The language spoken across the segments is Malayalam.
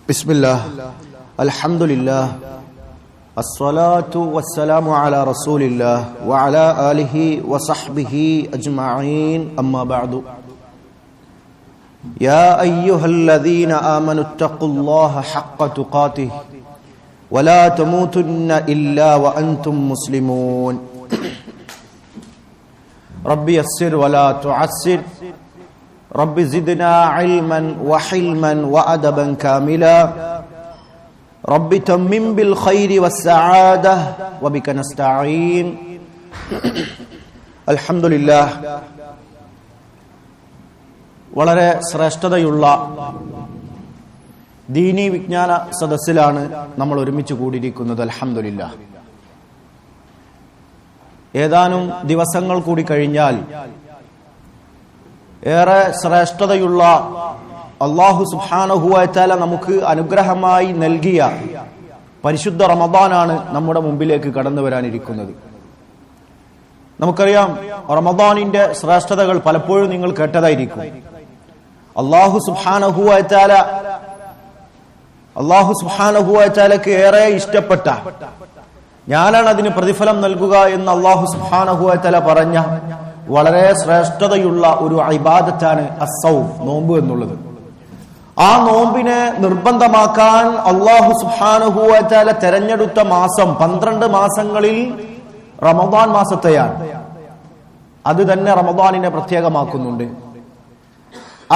ബിസ്മില്ലാഹ് അൽഹംദുലില്ലാഹ് അസ്സലാത്തു വസ്സലാമു അലാ റസൂലില്ലാഹ് വഅലാ ആലിഹി വസഹ്ബിഹി അജ്മഈൻ അമ്മാ ബഅദു യാ അയ്യുഹല്ലദീന ആമനുത്തഖുല്ലാഹ ഹഖ്ക തുഖാതിഹി വലാ തമൂതുന്ന ഇല്ലാ വഅൻതും മുസ്ലിമൂൻ റബ്ബി യസ്സിർ വലാ തുഅസ്സിർ റബ്ബി സിദ്നാ ഇൽമൻ വഹിൽമൻ വഅദബൻ കാമിലാ റബ്ബി തമ്മിം ബിൽ ഖൈരി വസ്സആദഹ വബിക നസ്തഈൻ. അൽഹംദുലില്ലാഹ്, വളരെ ശ്രേഷ്ഠതയുള്ള ദീനി വിജ്ഞാന സദസ്സിലാണ് നമ്മൾ ഒരുമിച്ച് കൂടിയിരിക്കുന്നത്. അൽഹംദുലില്ലാഹ്, ഏതാനും ദിവസങ്ങൾ കൂടി കഴിഞ്ഞാൽ ഏറെ ശ്രേഷ്ഠതയുള്ള അല്ലാഹു സുബ്ഹാനഹു വ തആല നമുക്ക് അനുഗ്രഹമായി നൽകിയ പരിശുദ്ധ റമദാനാണ് നമ്മുടെ മുമ്പിലേക്ക് കടന്നു വരാനിരിക്കുന്നത്. നമുക്കറിയാം, റമദാനിന്റെ ശ്രേഷ്ഠതകൾ പലപ്പോഴും നിങ്ങൾ കേട്ടതായിരിക്കും. അല്ലാഹു സുബ്ഹാനഹു വ തആലക്ക് ഏറെ ഇഷ്ടപ്പെട്ട, ഞാനാണ് അതിന് പ്രതിഫലം നൽകുക എന്ന് അല്ലാഹു സുബ്ഹാനഹു വ തആല പറഞ്ഞ വളരെ ശ്രേഷ്ഠതയുള്ള ഒരു ഇബാദത്താണ് അസ്സൗം, നോമ്പ് എന്നുള്ളത്. ആ നോമ്പിനെ നിർബന്ധമാക്കാൻ അല്ലാഹു സുബ്ഹാനഹു വ തആല തെരഞ്ഞെടുത്ത മാസം 12 മാസങ്ങളിൽ റമദാൻ മാസത്തെയാണ്. അത് തന്നെ റമദാനിനെ പ്രത്യേകമാക്കുന്നുണ്ട്.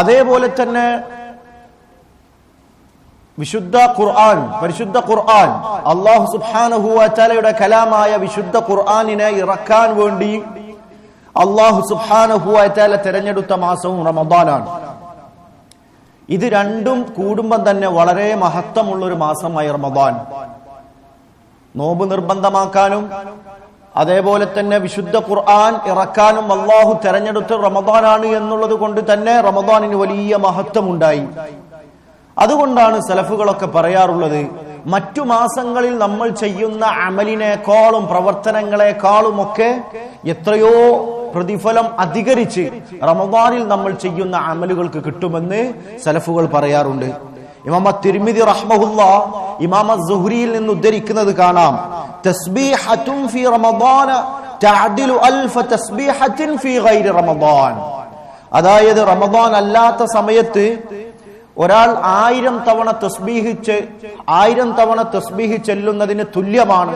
അതേപോലെ തന്നെ പരിശുദ്ധ ഖുർആൻ, അല്ലാഹു സുബ്ഹാനഹു വ തആലയുടെ കലാമായ വിശുദ്ധ ഖുർആനിനെ ഇറക്കാൻ വേണ്ടി അല്ലാഹു സുബ്ഹാനഹു വ തആല തെരഞ്ഞെടുത്ത മാസവും റമദാനാണ്. ഇത് രണ്ടും കൂടുമ്പം തന്നെ വളരെ മഹത്വമുള്ള ഒരു മാസമായി റമദാൻ. നോമ്പ് നിർബന്ധമാക്കാനും അതേപോലെ തന്നെ വിശുദ്ധ ഖുർആൻ ഇറക്കാനും അല്ലാഹു തെരഞ്ഞെടുത്ത റമദാനാണ് എന്നുള്ളത് കൊണ്ട് തന്നെ റമദാനിന് വലിയ മഹത്വമുണ്ടായി. അതുകൊണ്ടാണ് സലഫുകളൊക്കെ പറയാറുള്ളത്, മറ്റു മാസങ്ങളിൽ നമ്മൾ ചെയ്യുന്ന അമലിനേക്കാളും പ്രവർത്തനങ്ങളെക്കാളും ഒക്കെ എത്രയോ പ്രതിഫലം അധികരിച്ച് റമദാനിൽ നമ്മൾ ചെയ്യുന്ന അമലുകൾക്ക് കിട്ടുമെന്ന് സലഫുകൾ പറയാറുണ്ട്. ഇമാം തിർമിദി റഹ്മഹുല്ലാഹ് ഇമാം സുഹ്രിയിൽ നിന്ന് ഉദ്ധരിക്കുന്നത് കാണാം, തസ്ബീഹത്തുൻ ഫീ റമദാന തഅദിലു അൽഫ തസ്ബീഹത്തിൻ ഫീ ഗൈരി റമദാൻ. അതായത് റമദാൻ അല്ലാത്ത സമയത്ത് ഒരാൾ 1000 തവണ തസ്ബീഹ് ചെല്ലുന്നതിന് തുല്യമാണ്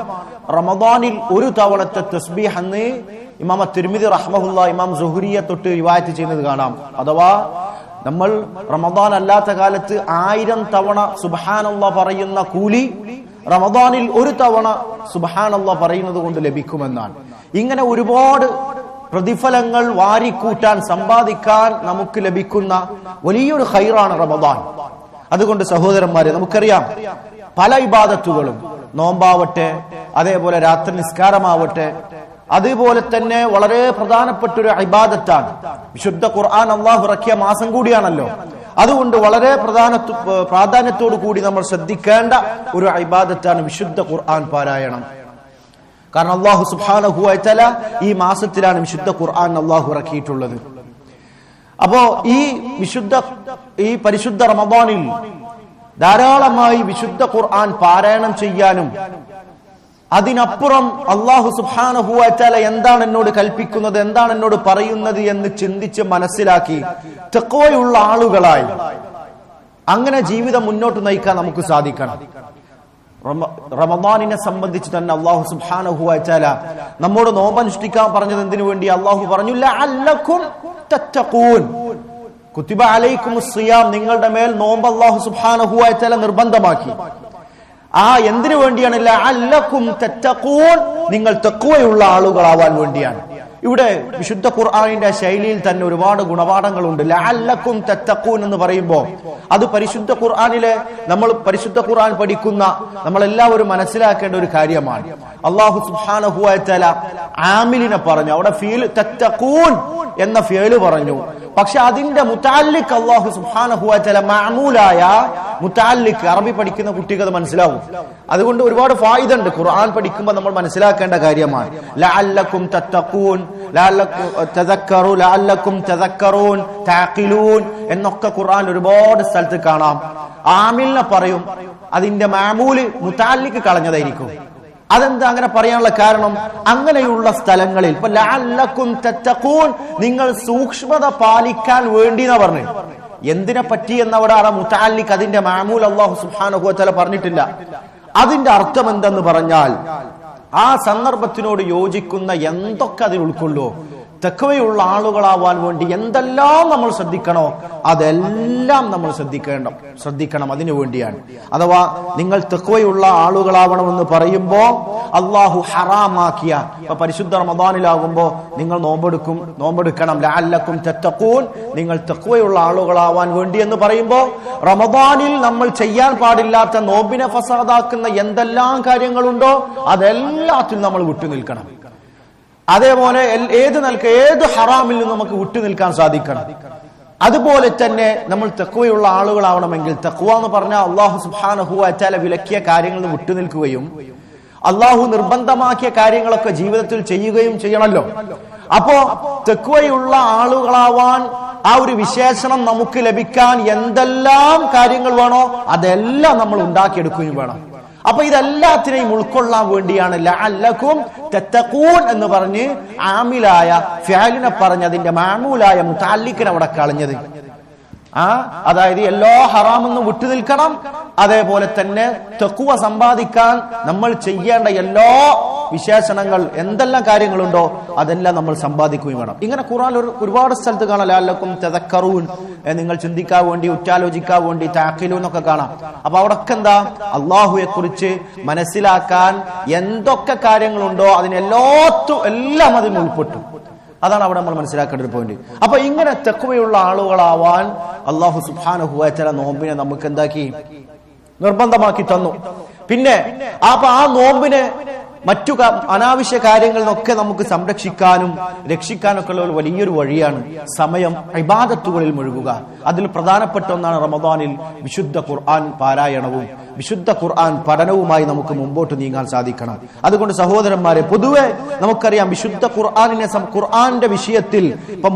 റമദാനിൽ ഒരു തവണത്തെ തസ്ബീഹ് എന്ന് ഇമാം തിർമിദി റഹ്മഹുല്ലാഹ് ഇമാം സുഹ്രിയെ തൊട്ട് റിവായത്ത് ചെയ്യുന്നത് കാണാം. അഥവാ നമ്മൾ റമദാൻ അല്ലാത്ത കാലത്ത് 1000 തവണ സുബ്ഹാനല്ലാഹ് പറയുന്ന കൂലി റമദാനിൽ ഒരു തവണ സുബ്ഹാനല്ലാഹ് പറയുന്നത് കൊണ്ട് ലഭിക്കുമെന്നാണ്. ഇങ്ങനെ ഒരുപാട് പ്രതിഫലങ്ങൾ വാരിക്കൂട്ടാൻ, സമ്പാദിക്കാൻ നമുക്ക് ലഭിക്കുന്ന വലിയൊരു ഖൈറാണ് റമദാൻ. അതുകൊണ്ട് സഹോദരന്മാരെ, നമുക്കറിയാം പല ഇബാദത്തുകളും, നോമ്പാവട്ടെ, അതേപോലെ രാത്രി നിസ്കാരമാവട്ടെ, അതുപോലെ തന്നെ വളരെ പ്രധാനപ്പെട്ട ഒരു ഇബാദത്താണ്. വിശുദ്ധ ഖുർആൻ അല്ലാഹു ഇറക്കിയ മാസം കൂടിയാണല്ലോ. അതുകൊണ്ട് വളരെ പ്രാധാന്യത്തോടു കൂടി നമ്മൾ ശ്രദ്ധിക്കേണ്ട ഒരു ഇബാദത്താണ് വിശുദ്ധ ഖുർആൻ പാരായണം. കാരണം അല്ലാഹു സുബ്ഹാനഹു വ തആല ഈ മാസത്തിലാണ് വിശുദ്ധ ഖുർആൻ അല്ലാഹു ഇറക്കിയിട്ടുള്ളത്. അപ്പോ ഈ പരിശുദ്ധ റമദാനിൽ ധാരാളമായി വിശുദ്ധ ഖുർആൻ പാരായണം ചെയ്യാനും അതിനപ്പുറം അല്ലാഹു സുബ്ഹാനഹു വ തആല എന്താണ് എന്നോട് കൽപ്പിക്കുന്നത്, എന്താണ് എന്നോട് പറയുന്നത് എന്ന് ചിന്തിച്ച് മനസ്സിലാക്കി തഖ്വയുള്ള ആളുകളായി അങ്ങനെ ജീവിതം മുന്നോട്ട് നയിക്കാൻ നമുക്ക് സാധിക്കണം. റമദാനിനെ സംബന്ധിച്ച് തന്നെ അല്ലാഹു സുബ്ഹാനഹു വ തആല നമ്മോട് നോമ്പനുഷ്ഠിക്കാൻ പറഞ്ഞത് എന്തിനു വേണ്ടി? അല്ലാഹു പറഞ്ഞു, ലഅല്ലക്കും തത്തഖൂൻ, കുതിബ അലൈക്കുമുസ് സിയാം, നിങ്ങളുടെ മേൽ നോമ്പ് അല്ലാഹു സുബ്ഹാനഹു വ തആല നിർബന്ധമാക്കി. എന്തിനു വേണ്ടിയാണ്? ലഅല്ലക്കും തത്തഖൂൻ, നിങ്ങൾ തഖ്വയുള്ള ആളുകളാവാൻ വേണ്ടിയാണ്. ഇവിടെ വിശുദ്ധ ഖുർആനിന്റെ ശൈലിയിൽ തന്നെ ഒരുപാട് ഗുണപാഠങ്ങളുണ്ട്. ലഅല്ലക്കും തത്തഖൂൻ എന്ന് പറയുമ്പോൾ അത് പരിശുദ്ധ ഖുർആനിലെ, നമ്മൾ പരിശുദ്ധ ഖുർആൻ പഠിക്കുന്ന നമ്മളെല്ലാവരും മനസ്സിലാക്കേണ്ട ഒരു കാര്യമാണ്. അല്ലാഹു സുബ്ഹാനഹു വ തആല ആമിലിനെ പറഞ്ഞു, അവിടെ ഫീൽ തത്തഖൂൻ എന്ന ഫീല് പറഞ്ഞു. പക്ഷെ അതിന്റെ മുതഅല്ലിഖ് അല്ലാഹു സുബ്ഹാനഹു വ തആല മഅമൂലായ മുതഅല്ലിഖ് അറബി പഠിക്കുന്ന കുട്ടിക്ക് അത് മനസ്സിലാവും. അതുകൊണ്ട് ഒരുപാട് ഫായിദ ഉണ്ട്. ഖുർആൻ പഠിക്കുമ്പോൾ നമ്മൾ മനസ്സിലാക്കേണ്ട കാര്യമാണ്. ലഅല്ലക്കും തത്തഖൂൻ, ലഅല്ലക്കും തദക്കറു, ലഅല്ലക്കും തദക്കറൂൻ, തഅഖിലൂൻ എന്നൊക്കെ ഖുർആൻ ഒരുപാട് സ്ഥലത്ത് കാണാം. ആമിലിനെ പറയും, അതിന്റെ മാമൂല് മുതഅല്ലിഖ് കളഞ്ഞതായിരിക്കും. അതെന്താ അങ്ങനെ പറയാനുള്ള കാരണം? അങ്ങനെയുള്ള സ്ഥലങ്ങളിൽ ഇപ്പൊ ലഅല്ലക്കും തത്തഖൂൻ, നിങ്ങൾ സൂക്ഷ്മത പാലിക്കാൻ വേണ്ടി എന്നാ പറഞ്ഞു. എന്തിനെ പറ്റി എന്നവിടെ ആ മുതഅല്ലിഖ് അതിന്റെ മാമൂൽ അല്ലാഹു സുബ്ഹാനഹു വ തആല പറഞ്ഞിട്ടില്ല. അതിന്റെ അർത്ഥം എന്തെന്ന് പറഞ്ഞാൽ ആ സന്ദർഭത്തിനോട് യോജിക്കുന്ന എന്തൊക്കെ അതിൽ ഉൾക്കൊള്ളൂ, തഖ്വയുള്ള ആളുകളാവാൻ വേണ്ടി എന്തെല്ലാം നമ്മൾ ശ്രദ്ധിക്കണോ അതെല്ലാം നമ്മൾ ശ്രദ്ധിക്കണം. അതിനു വേണ്ടിയാണ്. അഥവാ നിങ്ങൾ തഖ്വയുള്ള ആളുകളാവണമെന്ന് പറയുമ്പോ അള്ളാഹു ഹറാമാക്കിയ, ഇപ്പൊ പരിശുദ്ധ റമദാനിലാകുമ്പോ നിങ്ങൾ നോമ്പെടുക്കണം. ലഅല്ലക്കും തത്തഖൂൻ, നിങ്ങൾ തഖ്വയുള്ള ആളുകളാവാൻ വേണ്ടി എന്ന് പറയുമ്പോ റമദാനിൽ നമ്മൾ ചെയ്യാൻ പാടില്ലാത്ത നോമ്പിനെ ഫസാദാക്കുന്ന എന്തെല്ലാം കാര്യങ്ങളുണ്ടോ അതെല്ലാത്തിനും നമ്മൾ വിട്ടുനിൽക്കണം. അതേപോലെ ഏത് ഹറാമിൽ നിന്ന് നമുക്ക് വിട്ടുനിൽക്കാൻ സാധിക്കണം. അതുപോലെ തന്നെ നമ്മൾ തഖ്വയുള്ള ആളുകളാവണമെങ്കിൽ, തഖ്വ എന്ന് പറഞ്ഞാൽ അല്ലാഹു സുബ്ഹാനഹു വ തആല വിലക്കിയ കാര്യങ്ങളിൽ നിന്ന് വിട്ടുനിൽക്കുകയും അല്ലാഹു നിർബന്ധമാക്കിയ കാര്യങ്ങളൊക്കെ ജീവിതത്തിൽ ചെയ്യുകയും ചെയ്യണമല്ലോ. അപ്പോ തഖ്വയുള്ള ആളുകളാവാൻ ആ ഒരു വിശേഷണം നമുക്ക് ലഭിക്കാൻ എന്തെല്ലാം കാര്യങ്ങൾ വേണോ അതെല്ലാം നമ്മൾ ഉണ്ടാക്കിയെടുക്കുകയും വേണം. അപ്പൊ ഇതെല്ലാത്തിനെയും ഉൾക്കൊള്ളാൻ വേണ്ടിയാണ് ലഅല്ലക്കും തത്തഖൂൻ എന്ന് പറഞ്ഞ് ആമിലായ ഫിഅലിനെ പറഞ്ഞ് അതിന്റെ മാമൂലായ മുതഅല്ലിഖിനെ അവിടെ കളഞ്ഞത്. അതായത് എല്ലാ ഹറാമെന്നും വിട്ടുനിൽക്കണം. അതേപോലെ തന്നെ തഖ്വ സമ്പാദിക്കാൻ നമ്മൾ ചെയ്യേണ്ട എല്ലാ വിശേഷണങ്ങൾ എന്തെല്ലാം കാര്യങ്ങളുണ്ടോ അതെല്ലാം നമ്മൾ സമ്പാദിക്കുകയും വേണം. ഇങ്ങനെ ഖുർആൻ ഒരുപാട് സ്ഥലത്ത് കാണാം. ലഅല്ലക്കും തദക്കറൂൻ, നിങ്ങൾ ചിന്തിക്കാൻ വേണ്ടി, ഉറ്റാലോചിക്കാൻ വേണ്ടി, തഅഖിലൂൻ എന്നൊക്കെ കാണാം. അപ്പൊ അവിടൊക്കെ എന്താ, അള്ളാഹുവെ കുറിച്ച് മനസ്സിലാക്കാൻ എന്തൊക്കെ കാര്യങ്ങളുണ്ടോ എല്ലാം അതിന് ഉൾപ്പെട്ടു. അതാണ് അവിടെ നമ്മൾ മനസ്സിലാക്കേണ്ട ഒരു പോയിന്റ്. അപ്പൊ ഇങ്ങനെ തഖ്വയുള്ള ആളുകളാവാൻ അല്ലാഹു സുബ്ഹാനഹു വ തആല നോമ്പിനെ നമുക്ക് എന്താക്കി, നിർബന്ധമാക്കി തന്നു. പിന്നെ അപ്പൊ ആ നോമ്പിനെ മറ്റു അനാവശ്യ കാര്യങ്ങളിൽ നിന്നൊക്കെ നമുക്ക് സംരക്ഷിക്കാനും രക്ഷിക്കാനൊക്കെ ഉള്ള വലിയൊരു വഴിയാണ് സമയം ഇബാദത്തുകളിൽ മുഴുകുക. അതിൽ പ്രധാനപ്പെട്ട ഒന്നാണ് റമദാനിൽ വിശുദ്ധ ഖുർആൻ പാരായണവും വിശുദ്ധ ഖുർആൻ പഠനവുമായി നമുക്ക് മുമ്പോട്ട് നീങ്ങാൻ സാധിക്കണം. അതുകൊണ്ട് സഹോദരന്മാരെ, പൊതുവെ നമുക്കറിയാം വിശുദ്ധ ഖുർആന്റെ വിഷയത്തിൽ ഇപ്പം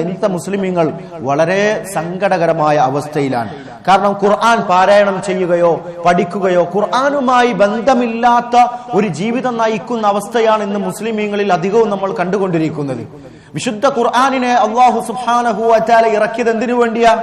ഇന്നത്തെ മുസ്ലിമീങ്ങൾ വളരെ സങ്കടകരമായ അവസ്ഥയിലാണ്. കാരണം ഖുർആൻ പാരായണം ചെയ്യുകയോ പഠിക്കുകയോ ഖുർആനുമായി ബന്ധമില്ലാത്ത ഒരു ജീവിതം നയിക്കുന്ന അവസ്ഥയാണ് ഇന്ന് മുസ്ലിമീങ്ങളിൽ അധികവും നമ്മൾ കണ്ടുകൊണ്ടിരിക്കുന്നത്. വിശുദ്ധ ഖുർആനിനെ അല്ലാഹു സുബ്ഹാനഹു വ തആല ഇറക്കിയത് എന്തിനു വേണ്ടിയാ?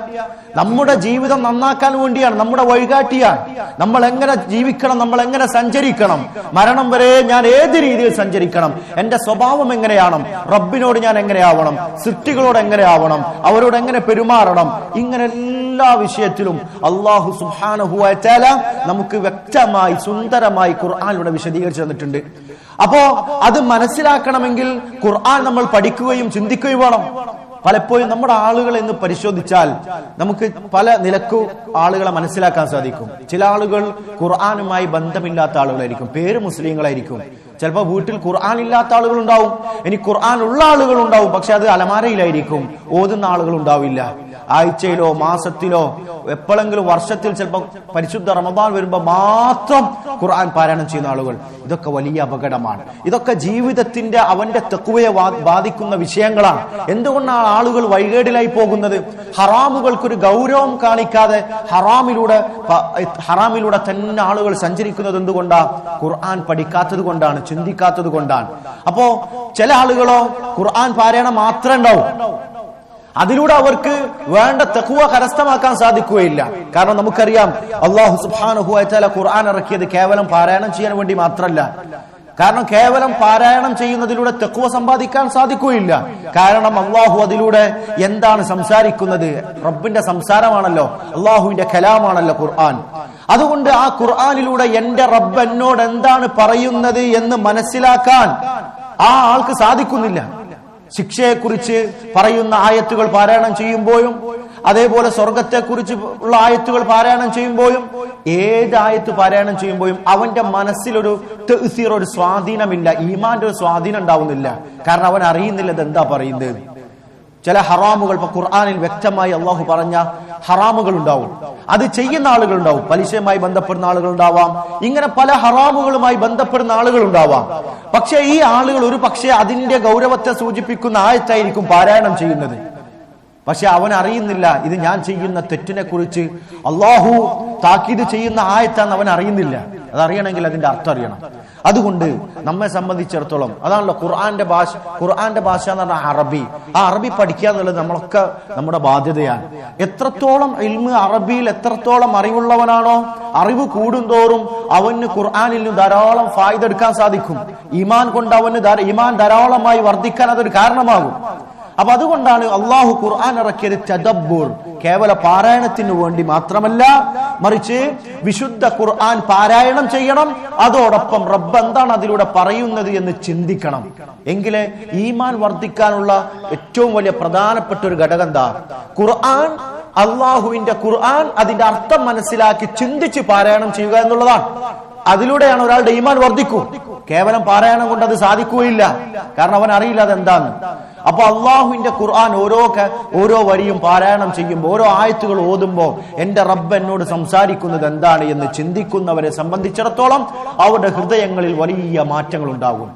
നമ്മുടെ ജീവിതം നന്നാക്കാൻ വേണ്ടിയാണ്, നമ്മുടെ വഴികാട്ടിയാണ്. നമ്മൾ എങ്ങനെ ജീവിക്കണം, നമ്മൾ എങ്ങനെ സഞ്ചരിക്കണം, മരണം വരെ ഞാൻ ഏത് രീതിയിൽ സഞ്ചരിക്കണം, എന്റെ സ്വഭാവം എങ്ങനെയാവണം, റബ്ബിനോട് ഞാൻ എങ്ങനെയാവണം, സൃഷ്ടികളോട് എങ്ങനെയാവണം, അവരോട് എങ്ങനെ പെരുമാറണം, ഇങ്ങനെ എല്ലാ വിഷയത്തിലും അല്ലാഹു സുബ്ഹാനഹു വ തആല നമുക്ക് വ്യക്തമായി സുന്ദരമായി ഖുർആനിലൂടെ വിശദീകരിച്ചു തന്നിട്ടുണ്ട്. അപ്പോ അത് മനസ്സിലാക്കണമെങ്കിൽ ഖുർആൻ നമ്മൾ പഠിക്കുകയും ചിന്തിക്കുകയും വേണം. പലപ്പോഴും നമ്മുടെ ആളുകളെ ഇന്ന് പരിശോധിച്ചാൽ നമുക്ക് പല നിലക്കു ആളുകളെ മനസ്സിലാക്കാൻ സാധിക്കും. ചില ആളുകൾ ഖുർആനുമായി ബന്ധമില്ലാത്ത ആളുകളായിരിക്കും, പേര് മുസ്ലിങ്ങളായിരിക്കും. ചിലപ്പോൾ വീട്ടിൽ ഖുർആൻ ഇല്ലാത്ത ആളുകൾ ഉണ്ടാവും, ഇനി ഖുർആൻ ഉള്ള ആളുകൾ ഉണ്ടാവും, പക്ഷെ അത് അലമാരയിലായിരിക്കും, ഓതുന്ന ആളുകൾ ഉണ്ടാവില്ല. ആഴ്ചയിലോ മാസത്തിലോ എപ്പോഴെങ്കിലും വർഷത്തിൽ ചിലപ്പോൾ പരിശുദ്ധ റമദാൻ വരുമ്പോൾ മാത്രം ഖുർആൻ പാരായണം ചെയ്യുന്ന ആളുകൾ. ഇതൊക്കെ വലിയ അപകടമാണ്. ഇതൊക്കെ ജീവിതത്തിന്റെ അവന്റെ തഖ്വയെ ബാധിക്കുന്ന വിഷയങ്ങളാണ്. എന്തുകൊണ്ടാണ് ആളുകൾ വഴികേടിലായി പോകുന്നത്? ഹറാമുകൾക്കൊരു ഗൗരവം കാണിക്കാതെ ഹറാമിലൂടെ തന്നെ ആളുകൾ സഞ്ചരിക്കുന്നത് എന്തുകൊണ്ടാ? ഖുർആൻ പഠിക്കാത്തത് കൊണ്ടാണ്, ചിന്തിക്കാത്തത് കൊണ്ടാണ്. അപ്പോ ചില ആളുകളോ ഖുർആൻ പാരായണം മാത്രമേ ഉണ്ടാവും, അതിലൂടെ അവർക്ക് വേണ്ട തഖ്വ കരസ്ഥമാക്കാൻ സാധിക്കുകയില്ല. കാരണം നമുക്കറിയാം അല്ലാഹു സുബ്ഹാനഹു വ തആല ഖുർആൻ ഇറക്കിയത് കേവലം പാരായണം ചെയ്യാൻ വേണ്ടി മാത്രമല്ല. കാരണം കേവലം പാരായണം ചെയ്യുന്നതിലൂടെ തഖ്വ സമ്പാദിക്കാൻ സാധിക്കുകയില്ല. കാരണം അല്ലാഹു അതിലൂടെ എന്താണ് സംസാരിക്കുന്നത്? റബ്ബിന്റെ സംസാരമാണല്ലോ, അല്ലാഹുവിന്റെ കലാമാണല്ലോ ഖുർആൻ. അതുകൊണ്ട് ആ ഖുർആനിലൂടെ എന്റെ റബ്ബ് എന്നോട് എന്താണ് പറയുന്നത് എന്ന് മനസ്സിലാക്കാൻ ആ ആൾക്ക് സാധിക്കുന്നില്ല. ശിക്ഷയെക്കുറിച്ച് പറയുന്ന ആയത്തുകൾ പാരായണം ചെയ്യുമ്പോഴും അതേപോലെ സ്വർഗത്തെക്കുറിച്ച് ഉള്ള ആയത്തുകൾ പാരായണം ചെയ്യുമ്പോഴും ഏത് ആയത്ത് പാരായണം ചെയ്യുമ്പോഴും അവന്റെ മനസ്സിലൊരു തഅ്സീർ, ഒരു സ്വാധീനമില്ല, ഈമാന്റെ ഒരു സ്വാധീനം ഉണ്ടാവുന്നില്ല. കാരണം അവൻ അറിയുന്നില്ല ഇതെന്താ പറയുന്നത്. ചില ഹറാമുകൾ ഇപ്പൊ ഖുർആനിൽ വ്യക്തമായി അള്ളാഹു പറഞ്ഞ ഹറാമുകൾ ഉണ്ടാവും. അത് ചെയ്യുന്ന ആളുകൾ ഉണ്ടാവും. പലിശയുമായി ബന്ധപ്പെടുന്ന ആളുകൾ ഉണ്ടാവാം. ഇങ്ങനെ പല ഹറാമുകളുമായി ബന്ധപ്പെടുന്ന ആളുകൾ ഉണ്ടാവാം. പക്ഷെ ഈ ആളുകൾ ഒരു പക്ഷേ അതിന്റെ ഗൗരവത്തെ സൂചിപ്പിക്കുന്ന ആയത്തായിരിക്കും പാരായണം ചെയ്യുന്നത്. പക്ഷെ അവൻ അറിയുന്നില്ല ഇത് ഞാൻ ചെയ്യുന്ന തെറ്റിനെ കുറിച്ച് അള്ളാഹു താക്കീത് ചെയ്യുന്ന ആയത്താന്ന് അവൻ അറിയുന്നില്ല. അതറിയണമെങ്കിൽ അതിന്റെ അർത്ഥം അറിയണം. അതുകൊണ്ട് നമ്മെ സംബന്ധിച്ചിടത്തോളം അതാണല്ലോ ഖുർആന്റെ ഭാഷ എന്ന് പറഞ്ഞാൽ അറബി. ആ അറബി പഠിക്കുക എന്നുള്ളത് നമ്മളൊക്കെ നമ്മുടെ ബാധ്യതയാണ്. എത്രത്തോളം ഇൽമ് അറബിയിൽ എത്രത്തോളം അറിവുള്ളവനാണോ അറിവ് കൂടുന്തോറും അവന് ഖുർആനിൽ നിന്ന് ധാരാളം ഫായിദ എടുക്കാൻ സാധിക്കും. ഈമാൻ കൊണ്ട് അവന് ഈമാൻ ധാരാളമായി വർദ്ധിക്കാൻ അതൊരു കാരണമാകും. അപ്പൊ അതുകൊണ്ടാണ് അള്ളാഹു ഖുർആൻ ഇറക്കിയത് തദബ്ബുർ, കേവല പാരായണത്തിന് വേണ്ടി മാത്രമല്ല, മറിച്ച് വിശുദ്ധ ഖുർആൻ പാരായണം ചെയ്യണം. അതോടൊപ്പം റബ്ബ് എന്താണ് അതിലൂടെ പറയുന്നത് എന്ന് ചിന്തിക്കണം. എങ്കിലേ ഈമാൻ വർദ്ധിക്കാനുള്ള ഏറ്റവും വലിയ പ്രധാനപ്പെട്ട ഒരു ഘടകം എന്താ? ഖുർആൻ, അള്ളാഹുവിന്റെ ഖുർആൻ അതിന്റെ അർത്ഥം മനസ്സിലാക്കി ചിന്തിച്ച് പാരായണം ചെയ്യുക എന്നുള്ളതാണ്. അതിലൂടെയാണ് ഒരാളുടെ ഈമാൻ വർദ്ധിക്കൂ. കേവലം പാരായണം കൊണ്ട് അത് സാധിക്കുകയില്ല. കാരണം അവൻ അറിയില്ല അതെന്താന്ന്. അപ്പൊ അള്ളാഹുവിന്റെ ഖുർആൻ ഓരോ വരിയും പാരായണം ചെയ്യുമ്പോൾ, ഓരോ ആയത്തുകൾ ഓതുമ്പോൾ എന്റെ റബ്ബ് എന്നോട് സംസാരിക്കുന്നത് എന്താണ് എന്ന് ചിന്തിക്കുന്നവരെ സംബന്ധിച്ചിടത്തോളം അവരുടെ ഹൃദയങ്ങളിൽ വലിയ മാറ്റങ്ങൾ ഉണ്ടാകും.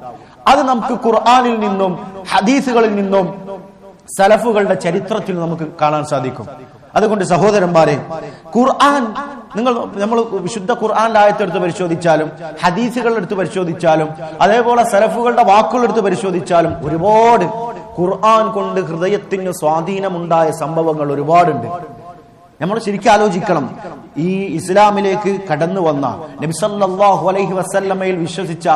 അത് നമുക്ക് ഖുർആനിൽ നിന്നും ഹദീസുകളിൽ നിന്നും സലഫുകളുടെ ചരിത്രത്തിൽ നമുക്ക് കാണാൻ സാധിക്കും. അതുകൊണ്ട് സഹോദരന്മാരെ, ഖുർആൻ നമ്മൾ വിശുദ്ധ ഖുർആന്റെ ആയത്തെടുത്ത് പരിശോധിച്ചാലും ഹദീസുകളെടുത്ത് പരിശോധിച്ചാലും അതേപോലെ സലഫുകളുടെ വാക്കുകളെടുത്ത് പരിശോധിച്ചാലും ഒരുപാട് ഖുർആൻ കൊണ്ട് ഹൃദയത്തിന് സ്വാധീനമുണ്ടായ സംഭവങ്ങൾ ഒരുപാടുണ്ട്. നമ്മൾ ശരിക്കും ആലോചിക്കണം. ഈ ഇസ്ലാമിലേക്ക് കടന്നു വന്ന നബി സല്ലല്ലാഹു അലൈഹി വസല്ലമയിൽ വിശ്വസിച്ച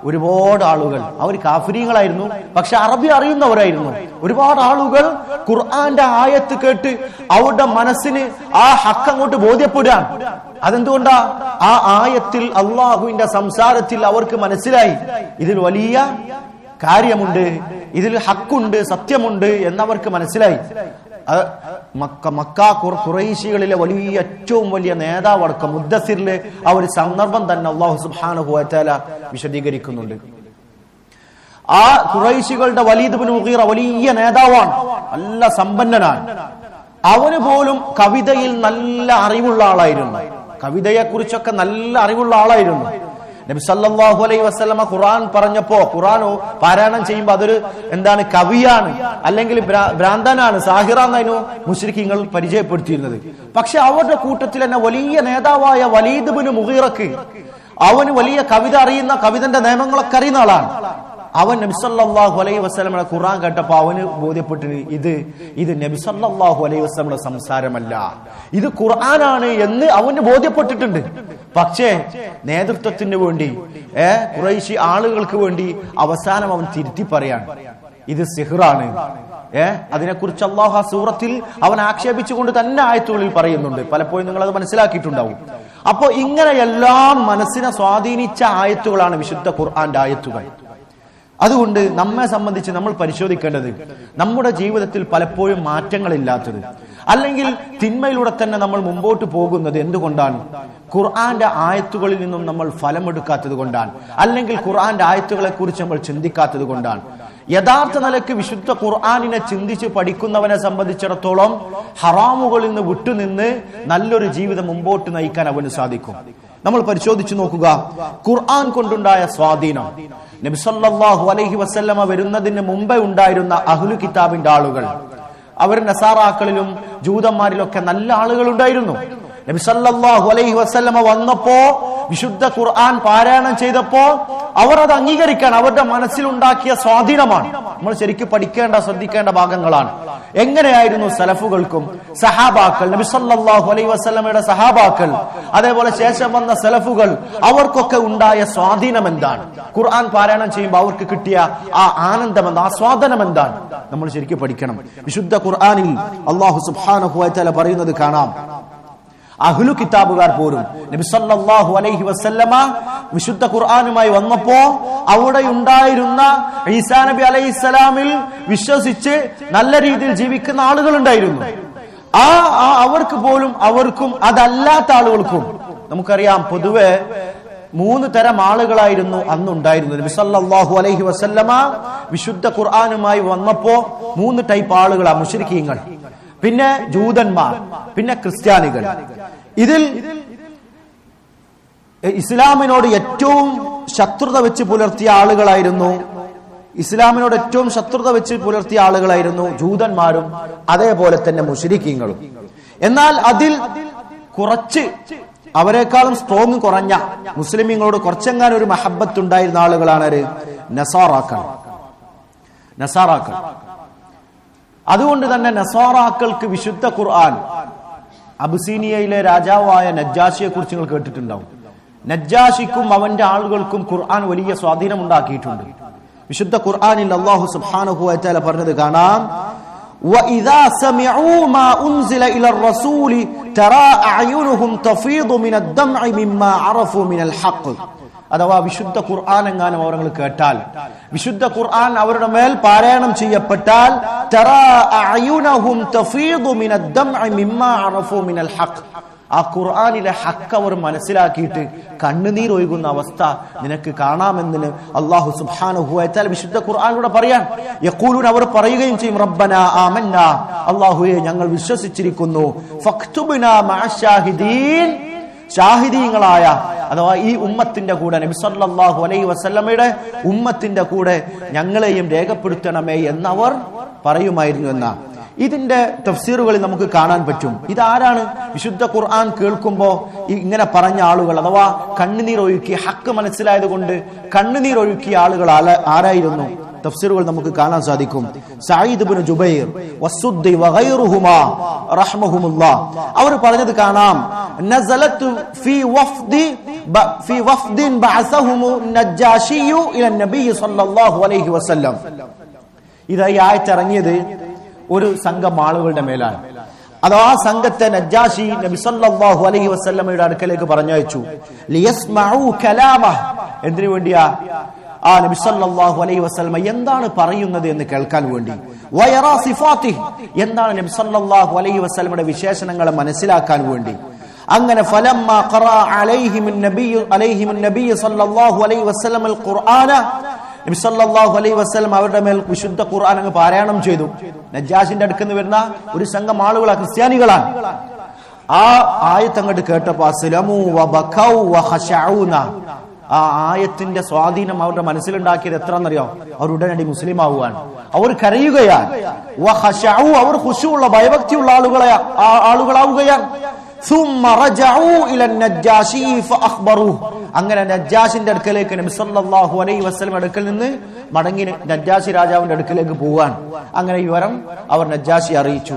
ഒരുപാട് ആളുകൾ അവർ കാഫിരീങ്ങളായിരുന്നു, പക്ഷെ അറബി അറിയുന്നവരായിരുന്നു. ഒരുപാട് ആളുകൾ ഖുർആന്റെ ആയത്ത് കേട്ട് അവരുടെ മനസ്സിന് ആ ഹക്ക് അങ്ങോട്ട് ബോധ്യപ്പെടുകയാണ്. അതെന്തുകൊണ്ടാ? ആ ആയത്തിൽ അള്ളാഹുവിന്റെ സംസാരത്തിൽ അവർക്ക് മനസ്സിലായി ഇതിൽ വലിയ കാര്യമുണ്ട്, ഇതിൽ ഹക്കുണ്ട്, സത്യമുണ്ട് എന്നവർക്ക് മനസ്സിലായി. മക്ക ഖുറൈശികളിലെ വലിയ ഏറ്റവും വലിയ നേതാവടക്കം മുദ്ദസിറിലെ ആ ഒരു സന്ദർഭം തന്നെ അല്ലാഹു സുബ്ഹാനഹു വ തആല വിശദീകരിക്കുന്നുണ്ട്. ആ ഖുറൈശികളുടെ വലീദ് ഇബ്നു മുഗീറ വലിയ നേതാവാണ്, നല്ല സമ്പന്നനാണ്. അവന് പോലും കവിതയിൽ നല്ല അറിവുള്ള ആളായിരുന്നു. കവിതയെ കുറിച്ചൊക്കെ നല്ല അറിവുള്ള ആളായിരുന്നു. നബി സല്ലല്ലാഹു അലൈഹി വസല്ലമ ഖുർആൻ പറഞ്ഞപ്പോ, ഖുർആൻ പാരായണം ചെയ്യുമ്പോ അതൊരു എന്താണ്, കവിയാണ് അല്ലെങ്കിൽ ഭ്രാന്തനാണ്, സാഹിറാന്നതിനു മുശ്രിക്കീങ്ങൾ പരിചയപ്പെടുത്തിയിരുന്നത്. പക്ഷെ അവരുടെ കൂട്ടത്തിൽ തന്നെ വലിയ നേതാവായ വലീദ് ഇബ്നു മുഗീറക്ക് അവന് വലിയ കവിത അറിയുന്ന, കവിതന്റെ നിയമങ്ങളൊക്കെ അറിയുന്ന ആളാണ്. അവൻ നബി സല്ലല്ലാഹു അലൈഹി വസല്ലമയുടെ ഖുർആൻ കേട്ടപ്പോ അവന് ബോധ്യപ്പെട്ടിന് ഇത് നബി സല്ലല്ലാഹു അലൈഹി വസല്ലമയുടെ സംസാരമല്ല, ഇത് ഖുർആനാണ് എന്ന് അവന് ബോധ്യപ്പെട്ടിട്ടുണ്ട്. പക്ഷേ നേതൃത്വത്തിന് വേണ്ടി ഖുറൈശി ആളുകൾക്ക് വേണ്ടി അവസാനം അവൻ തിരുത്തി പറയാണ് ഇത് സിഹ്റാണ്. അതിനെക്കുറിച്ച് അല്ലാഹു സൂറത്തിൽ അവൻ ആക്ഷേപിച്ചുകൊണ്ട് തന്നെ ആയത്തുകളിൽ പറയുന്നുണ്ട്. പലപ്പോഴും നിങ്ങൾ അത് മനസ്സിലാക്കിയിട്ടുണ്ടാവും. അപ്പോ ഇങ്ങനെയെല്ലാം മനസ്സിനെ സ്വാധീനിച്ച ആയത്തുകളാണ് വിശുദ്ധ ഖുർആന്റെ ആയത്തുകൾ. അതുകൊണ്ട് നമ്മെ സംബന്ധിച്ച് നമ്മൾ പരിശോധിക്കേണ്ടത് നമ്മുടെ ജീവിതത്തിൽ പലപ്പോഴും മാറ്റങ്ങളില്ലാത്തത്, അല്ലെങ്കിൽ തിന്മയിലൂടെ തന്നെ നമ്മൾ മുമ്പോട്ട് പോകുന്നത് എന്തുകൊണ്ടാണ്? ഖുർആന്റെ ആയത്തുകളിൽ നിന്നും നമ്മൾ ഫലമെടുക്കാത്തത് കൊണ്ടാണ്, അല്ലെങ്കിൽ ഖുർആന്റെ ആയത്തുകളെ കുറിച്ച് നമ്മൾ ചിന്തിക്കാത്തത് കൊണ്ടാണ്. യഥാർത്ഥ നിലയ്ക്ക് വിശുദ്ധ ഖുർആനിനെ ചിന്തിച്ച് പഠിക്കുന്നവനെ സംബന്ധിച്ചിടത്തോളം ഹറാമുകളിൽ നിന്ന് വിട്ടുനിന്ന് നല്ലൊരു ജീവിതം മുമ്പോട്ട് നയിക്കാൻ അവന് സാധിക്കും. നമ്മൾ പരിശോധിച്ചു നോക്കുക ഖുർആൻ കൊണ്ടുണ്ടായ സ്വാധീനം. നബി സല്ലല്ലാഹു അലൈഹി വസല്ലമ വരുന്നതിന് മുമ്പേ ഉണ്ടായിരുന്ന അഹ്ലു കിതാബിന്റെ ആളുകൾ, അവർ നസാറാക്കളിലും ജൂതന്മാരിലൊക്കെ നല്ല ആളുകൾ ഉണ്ടായിരുന്നു. നബി സല്ലല്ലാഹു അലൈഹി വസല്ലമ വന്നപ്പോ, വിശുദ്ധ ഖുർആൻ പാരായണം ചെയ്തപ്പോ അവർ അത് അംഗീകരിക്കാൻ അവരുടെ മനസ്സിലുണ്ടാക്കിയ സ്വാധീനമാണ് നമ്മൾ ശരിക്കും പഠിക്കേണ്ട, ശ്രദ്ധിക്കേണ്ട ഭാഗങ്ങളാണ്. എങ്ങനെയായിരുന്നു സലഫുകൾക്കും സഹാബാക്കൾ, നബി സല്ലല്ലാഹു അലൈഹി വസല്ലമയുടെ സഹാബാക്കൾ, അതേപോലെ ശേഷം വന്ന സലഫുകൾ, അവർക്കൊക്കെ ഉണ്ടായ സ്വാധീനം എന്താണ്? ഖുർആൻ പാരായണം ചെയ്യുമ്പോൾ അവർക്ക് കിട്ടിയ ആ ആനന്ദം എന്താ, ആസ്വാദനം എന്താണ്? നമ്മൾ ശരിക്കും പഠിക്കണം. വിശുദ്ധ ഖുർആനിൽ അല്ലാഹു സുബ്ഹാനഹു വ തആല പറയുന്നത് കാണാം. അഹ്ലു കിതാബുകാർ പോലും നബി സല്ലല്ലാഹു അലൈഹി വസല്ലമ വിശുദ്ധ ഖുർആനുമായി വന്നപ്പോ അവിടെ ഉണ്ടായിരുന്ന ഈസാ നബി അലൈഹിസ്സലാമിൽ വിശ്വസിച്ച് നല്ല രീതിയിൽ ജീവിക്കുന്ന ആളുകൾ ഉണ്ടായിരുന്നു. അവർക്ക് പോലും, അവർക്കും അതല്ലാത്ത ആളുകൾക്കും, നമുക്കറിയാം പൊതുവെ മൂന്ന് തരം ആളുകളായിരുന്നു അന്നുണ്ടായിരുന്നത്. നബി സല്ലല്ലാഹു അലൈഹി വസല്ലമ വിശുദ്ധ ഖുർആനുമായി വന്നപ്പോ 3 ടൈപ്പ് ആളുകളാ: മുശ്രിക്കീങ്ങൾ, പിന്നെ ജൂതന്മാർ, പിന്നെ ക്രിസ്ത്യാനികൾ. ഇതിൽ ഇസ്ലാമിനോട് ഏറ്റവും ശത്രുത വെച്ച് പുലർത്തിയ ആളുകളായിരുന്നു ജൂതന്മാരും അതേപോലെ തന്നെ മുശ്രിക്കീങ്ങളും. എന്നാൽ അതിൽ കുറച്ച് അവരെക്കാളും സ്ട്രോങ് കുറഞ്ഞ മുസ്ലിമീങ്ങളോട് കുറച്ചെങ്ങാനും ഒരു മഹബത്ത് ഉണ്ടായിരുന്ന ആളുകളാണ് നസാറാക്കൾ. അതുകൊണ്ട് തന്നെ നസാറാക്കൾക്ക് വിശുദ്ധ ഖുർആൻ, അബിസീനിയയിലെ രാജാവായ നജ്ജാഷിയെ കുറിച്ച് നിങ്ങൾ കേട്ടിട്ടുണ്ടാവും. നജ്ജാഷിക്കും അവന്റെ ആളുകൾക്കും ഖുർആൻ വലിയ സ്വാധീനം ഉണ്ടാക്കിയിട്ടുണ്ട്. വിശുദ്ധ ഖുർആനിൽ അല്ലാഹു സുബ്ഹാനഹു വ തആല പറഞ്ഞത് കാണാം: وَإِذَا سَمِعُوا مَا أُنزِلَ إِلَى الرَّسُولِ تَرَى أَعْيُنُهُمْ تَفِيضُ مِنَ الدَّمْعِ مِمَّا عَرَفُوا مِنَ الْحَقِّ. അഥവാ വിശുദ്ധ ഖുർആൻ എങ്ങാനും അവർ കേട്ടാൽ, വിശുദ്ധ ഖുർആൻ അവരുടെ മേൽ പാരായണം ചെയ്യപ്പെട്ടാൽ, തറാ അഅ്യുനഹും തഫീദു മിന അദ്ദംഇ മിമ്മാ അറഫൂ മിനൽ ഹഖ്, ആ ഖുർആനിലെ ഹക്ക് അവർ മനസ്സിലാക്കിയിട്ട് കണ്ണുനീർ ഒഴുകുന്ന അവസ്ഥ നിനക്ക് കാണാമെന്ന് അല്ലാഹു സുബ്ഹാനഹു വ തആല വിശുദ്ധ ഖുർആനിലൂടെ പറയാൻ. യഖൂലൂന, അവർ പറയുകയും ചെയ്യും, റബ്ബനാ ആമന്നാ, അല്ലാഹുവേ ഞങ്ങൾ വിശ്വസിച്ചിരിക്കുന്നു, ഫക്തുബ്നാ മഅശ്ശാഹിദീൻ, ഷാഹിദീങ്ങളായ അഥവാ ഈ ഉമ്മത്തിന്റെ കൂടെ, നബി സല്ലല്ലാഹു അലൈഹി വസല്ലമയുടെ ഉമ്മത്തിന്റെ കൂടെ ഞങ്ങളെയും രേഖപ്പെടുത്തണമേ എന്നവർ പറയുമായിരുന്നു എന്ന ഇതിന്റെ തഫ്സീറുകളിൽ നമുക്ക് കാണാൻ പറ്റും. ഇതാരാണ് വിശുദ്ധ ഖുർആൻ കേൾക്കുമ്പോ ഇങ്ങനെ പറഞ്ഞ ആളുകൾ, അഥവാ കണ്ണുനീർ ഒഴുക്കി, ഹക്ക് മനസ്സിലായത് കൊണ്ട് കണ്ണുനീർ ഒഴുക്കിയ ആളുകൾ ആരായിരുന്നു? തഫ്സീറുകൾ നമുക്ക് കാണാൻ സാധിക്കും. സഈദ് ഇബ്നു ജുബൈർ വസുദ്ദി വഗൈറുഹുമാ റഹ്മഹുമുല്ലാഹ് അവർ പറഞ്ഞത് കാണാം: നസലത്തു ഫീ വഫ്ദിൻ ബഅസഹുമു നജ്ജാശിയു ഇല നബി സല്ലല്ലാഹു അലൈഹി വസല്ലം. ഇതായി ആയത്ത് ഇറങ്ങിയത് ഒരു സംഘം ആളുകളുടെ മേലാണ്. അത് ആ സംഘത്തെ നജ്ജാശി നബി സല്ലല്ലാഹു അലൈഹി വസല്ലമയുടെ അടുക്കലേക്ക് പറഞ്ഞയച്ചു. ലിയസ്മഉ കലാമഹ്, എന്തിനു വേണ്ടിയാ? ആ നബി സല്ലല്ലാഹു അലൈഹി വസല്ലമ എന്താണ് പറയുന്നത് എന്ന് കേൾക്കാൻ വേണ്ടി. വയറാ സിഫാത്തിഹി, എന്താണ് നബി സല്ലല്ലാഹു അലൈഹി വസല്ലമയുടെ വിശേഷണങ്ങളെ മനസ്സിലാക്കാൻ വേണ്ടി. അങ്ങനെ ഫലമ്മാ ഖറഅ അലൈഹിമുൻ നബിയ്യു സല്ലല്ലാഹു അലൈഹി വസല്ലം അൽ ഖുർആന, നബി സല്ലല്ലാഹു അലൈഹി വസല്ലം അവരുടെ മേൽ വിശുദ്ധ ഖുർആൻ അങ്ങ് പാരായണം ചെയ്തു. നജ്ജാഷിന്റെ അടുക്കൽ നിന്ന് വരുന്ന ഒരു സംഘം ആളുകളാണ്, ക്രിസ്ത്യാനികളാണ്. ആ ആയത്ത് അങ്ങോട്ട് കേട്ടപ്പോ അസ്ലമു വബകൗ വഖശഊന, ആ ആയത്തിന്റെ സ്വാധീനം അവരുടെ മനസ്സിലുണ്ടാക്കിയത് എത്രയെന്നറിയോ? അവർ ഉടനടി മുസ്ലിം ആവുകയാണ്, അവർ കരയുകയാണ്. വഖശഊ, അവർ ഖുശൂഉള്ള ഭയഭക്തിയുള്ള ആളുകളാവുകയാണ്. ثم رجعوا الى النجاشي فاخبروه, അങ്ങനെ നജ്ജാഷിന്റെ അടുക്കലേക്ക് നബി സല്ലല്ലാഹു അലൈഹി വസല്ലം അടുക്കൽ നിന്ന് മടങ്ങി നജ്ജാശി രാജാവിന്റെ അടുക്കലേക്ക് പോവാൻ. അങ്ങനെ വിവരം അവർ നജ്ജാശി അറിയിച്ചു.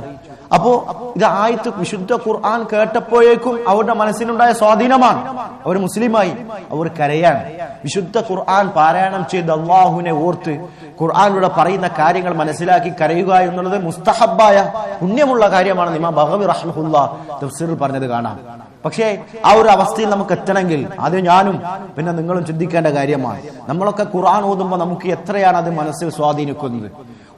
അപ്പോ ഇത് ആയത്ത് വിശുദ്ധ ഖുർആൻ കേട്ടപ്പോഴേക്കും അവരുടെ മനസ്സിലുണ്ടായ സ്വാധീനമാണ്. അവർ മുസ്ലിമായി, അവർ കരയാൻ. വിശുദ്ധ ഖുർആൻ പാരായണം ചെയ്ത് അള്ളാഹുവിനെ ഓർത്ത് ഖുർആനിലൂടെ പറയുന്ന കാര്യങ്ങൾ മനസ്സിലാക്കി കരയുക എന്നുള്ളത് മുസ്തഹബായ പുണ്യമുള്ള കാര്യമാണെന്ന് ഇമാം ബഗവി റഹ്മഹുല്ലാഹ് തഫ്സീറിൽ പറഞ്ഞത് കാണാം. പക്ഷേ ആ ഒരു അവസ്ഥയിൽ നമുക്ക് എത്തണമെങ്കിൽ അത് ഞാനും പിന്നെ നിങ്ങളും ചിന്തിക്കേണ്ട കാര്യമാണ്. നമ്മളൊക്കെ ഖുർആൻ ഓതുമ്പോൾ നമുക്ക് എത്രയാണ് അത് മനസ്സിൽ സ്വാധീനിക്കുന്നത്.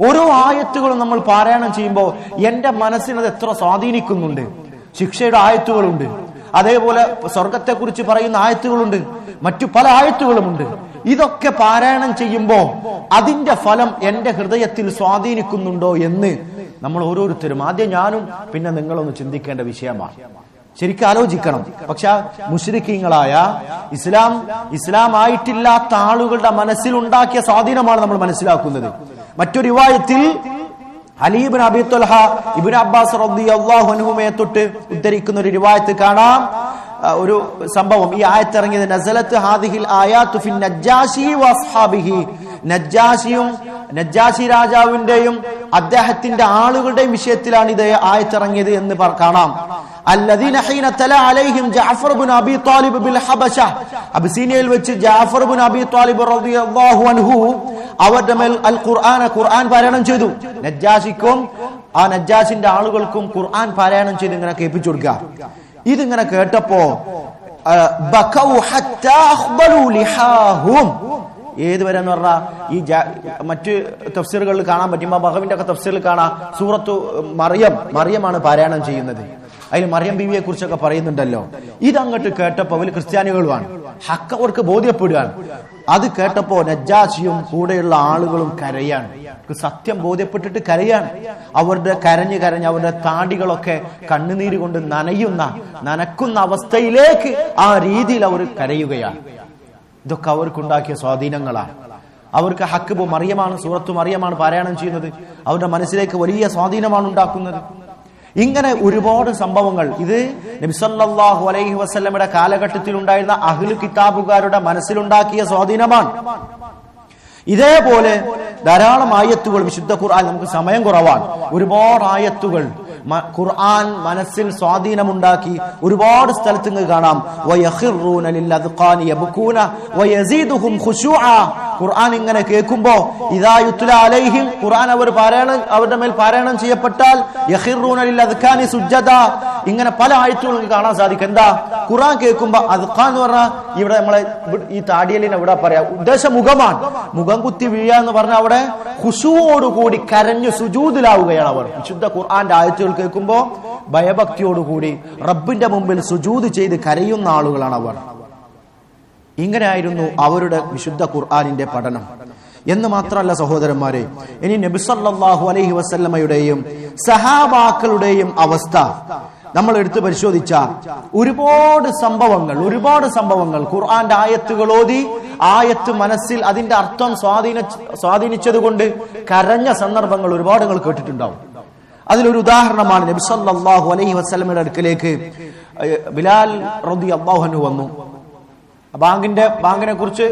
ഓരോ ആയത്തുകളും നമ്മൾ പാരായണം ചെയ്യുമ്പോൾ എന്റെ മനസ്സിനത് എത്ര സ്വാധീനിക്കുന്നുണ്ട്. ശിക്ഷയുടെ ആയത്തുകളുണ്ട്, അതേപോലെ സ്വർഗത്തെ കുറിച്ച് പറയുന്ന ആയത്തുകളുണ്ട്, മറ്റു പല ആയത്തുകളുമുണ്ട്. ഇതൊക്കെ പാരായണം ചെയ്യുമ്പോൾ അതിന്റെ ഫലം എന്റെ ഹൃദയത്തിൽ സ്വാധീനിക്കുന്നുണ്ടോ എന്ന് നമ്മൾ ഓരോരുത്തരും, ആദ്യം ഞാനും പിന്നെ നിങ്ങളൊന്ന് ചിന്തിക്കേണ്ട വിഷയമാണ്. ശരിക്കും ആലോചിക്കണം. പക്ഷെ മുശ്രിക്കീങ്ങളായ ഇസ്ലാം ആയിട്ടില്ലാത്ത ആളുകളുടെ മനസ്സിലുണ്ടാക്കിയ സ്വാധീനമാണ് നമ്മൾ മനസ്സിലാക്കുന്നത്. മറ്റൊരു റിവായത്തിൽ അലി ഇബ്നു അബീ ത്വൽഹ ഇബ്നു അബ്ബാസ് റളിയല്ലാഹു അൻഹുമയെ തൊട്ട് ഉദ്ധരിക്കുന്ന ഒരു റിവായത്ത് കാണാം. ഒരു സംഭവം, ഈ ആയത്ത് ഇറങ്ങിയത് നസലത്ത് ഹാദിഹിൽ ആയാത്തു ഫിൻ നജ്ജാശി വഅസ്ഹാബിഹി, നജ്ജാശി രാജാവിന്റെയും അദ്ദേഹത്തിന്റെ ആളുകളുടെയും വിഷയത്തിലാണ് ഇത് ആയത്തിറങ്ങിയത് എന്ന് കാണാം. الذين حين تلا عليهم جعفر بن ابي طالب بالحبشه, അബിസീനിയയിൽ വെച്ച് ജാഫർ ബിൻ അബി ത്വാലിബ് റളിയല്ലാഹു അൻഹു അവരുടെ മേൽ ഖുർആൻ പാരായണം ചെയ്തു. നജ്ജാശിക്കും ആ നജ്ജാശിന്റെ ആളുകൾക്കും ഖുർആൻ പാരായണം ചെയ്ത് ഇങ്ങനെ കേൾപ്പിച്ചു കൊടുക്കുക. ഇതിങ്ങനെ കേട്ടപ്പോ ബകൗ ഹത്താ അഖ്ബലു ലിഹാഹും, ഏതുവരെ എന്ന് പറഞ്ഞാൽ ഈ മറ്റ് തഫ്സീറുകളിൽ കാണാൻ പറ്റും, ബഗവിന്റെ ഒക്കെ തഫ്സീറിൽ കാണാം സൂറത്തു മറിയമാണ് പാരായണം ചെയ്യുന്നത്. അതിൽ മറിയം ബീവിയെ കുറിച്ചൊക്കെ പറയുന്നുണ്ടല്ലോ. ഇതങ്ങോട്ട് കേട്ടപ്പോൾ അവര് ക്രിസ്ത്യാനികളുമാണ്. ഹക്ക് അവർക്ക് ബോധ്യപ്പെടുകയാണ്. അത് കേട്ടപ്പോ നജ്ജാശിയും കൂടെയുള്ള ആളുകളും കരയാണ്. സത്യം ബോധ്യപ്പെട്ടിട്ട് കരയാണ്. അവരുടെ കരഞ്ഞ് അവരുടെ താടികളൊക്കെ കണ്ണുനീര് കൊണ്ട് നനക്കുന്ന അവസ്ഥയിലേക്ക് ആ രീതിയിൽ അവർ കരയുകയാണ്. ഇതൊക്കെ അവർക്കുണ്ടാക്കിയ സ്വാധീനങ്ങളാണ്. അവർക്ക് ഹക്ക് മറിയമാണ്, സൂറത്തു മറിയമാണ് പാരായണം ചെയ്യുന്നത്. അവരുടെ മനസ്സിലേക്ക് വലിയ സ്വാധീനമാണ് ഉണ്ടാക്കുന്നത്. ഇങ്ങനെ ഒരുപാട് സംഭവങ്ങൾ ഇത് നബി സല്ലല്ലാഹു അലൈഹി വസല്ലമയുടെ കാലഘട്ടത്തിൽ ഉണ്ടായിരുന്ന അഹ്ലു കിതാബുകാരുടെ മനസ്സിലുണ്ടാക്കിയ സ്വാധീനമാണ്. ഇതേപോലെ ധാരാളം ആയത്തുകൾ വിശുദ്ധ ഖുർആൻ, നമുക്ക് സമയം കുറവാണ്, ഒരുപാട് ആയത്തുകൾ ഖുർആൻ മനസ്സിൽ സ്വാധീനമുണ്ടാക്കി ഒരുപാട് സ്ഥലത്ത് കാണാം. ഖുർആൻ ഇങ്ങനെ കേൾക്കുമ്പോ ഇദാ യുത്ല അലൈഹിം, ഖുർആൻ അവരുടെ മേൽ പാരായണം ചെയ്യപ്പെട്ടാൽ യഖിറൂന ലിൽഅദ്ഖാനി സുജ്ജദ, ഇങ്ങനെ പല ആയത്തുകളും കാണാൻ സാധിക്കും. എന്താ ഖുർആൻ കേൾക്കുമ്പോ അദ്ഖാൻ എന്ന് പറഞ്ഞാൽ ഇവിടെ നമ്മളെ ഈ താടിയലിനെ ഇവിടെ പറയാം, ഉദ്ദേശം മുഖമാണ്. മുഖം കുത്തി വീഴുക എന്ന് പറഞ്ഞാൽ അവിടെ ഖുശൂഓടുകൂടി കരഞ്ഞു സുജൂദിലാവുകയാണ് അവർ. വിശുദ്ധ ഖുർആന്റെ ആയത്തുകൾ കേൾക്കുമ്പോ ഭയഭക്തിയോടുകൂടി റബ്ബിന്റെ മുമ്പിൽ സുജൂദ് ചെയ്ത് കരയുന്ന ആളുകളാണ് അവർ. ഇങ്ങനെയായിരുന്നു അവരുടെ വിശുദ്ധ ഖുർആനിന്റെ പഠനം. എന്ന് മാത്രമല്ല സഹോദരന്മാരെ, ഇനി നബി സല്ലല്ലാഹു അലൈഹി വസല്ലമയുടെയും സഹാബാക്കളുടെയും അവസ്ഥ നമ്മൾ എടുത്ത് പരിശോധിച്ച ഒരുപാട് സംഭവങ്ങൾ ഖുർആന്റെ ആയത്തുകൾ ഓതി ആയത്ത് മനസ്സിൽ അതിന്റെ അർത്ഥം സ്വാധീനിച്ചത് കൊണ്ട് കരഞ്ഞ സന്ദർഭങ്ങൾ ഒരുപാട് നിങ്ങൾ കേട്ടിട്ടുണ്ടാവും. അതിലൊരു ഉദാഹരണമാണ് നബി സല്ലല്ലാഹു അലൈഹി വസല്ലമയുടെ അടുക്കലേക്ക് ബിലാൽ റളിയല്ലാഹു അൻഹു വന്നു. ബാങ്കിനെ കുറിച്ച്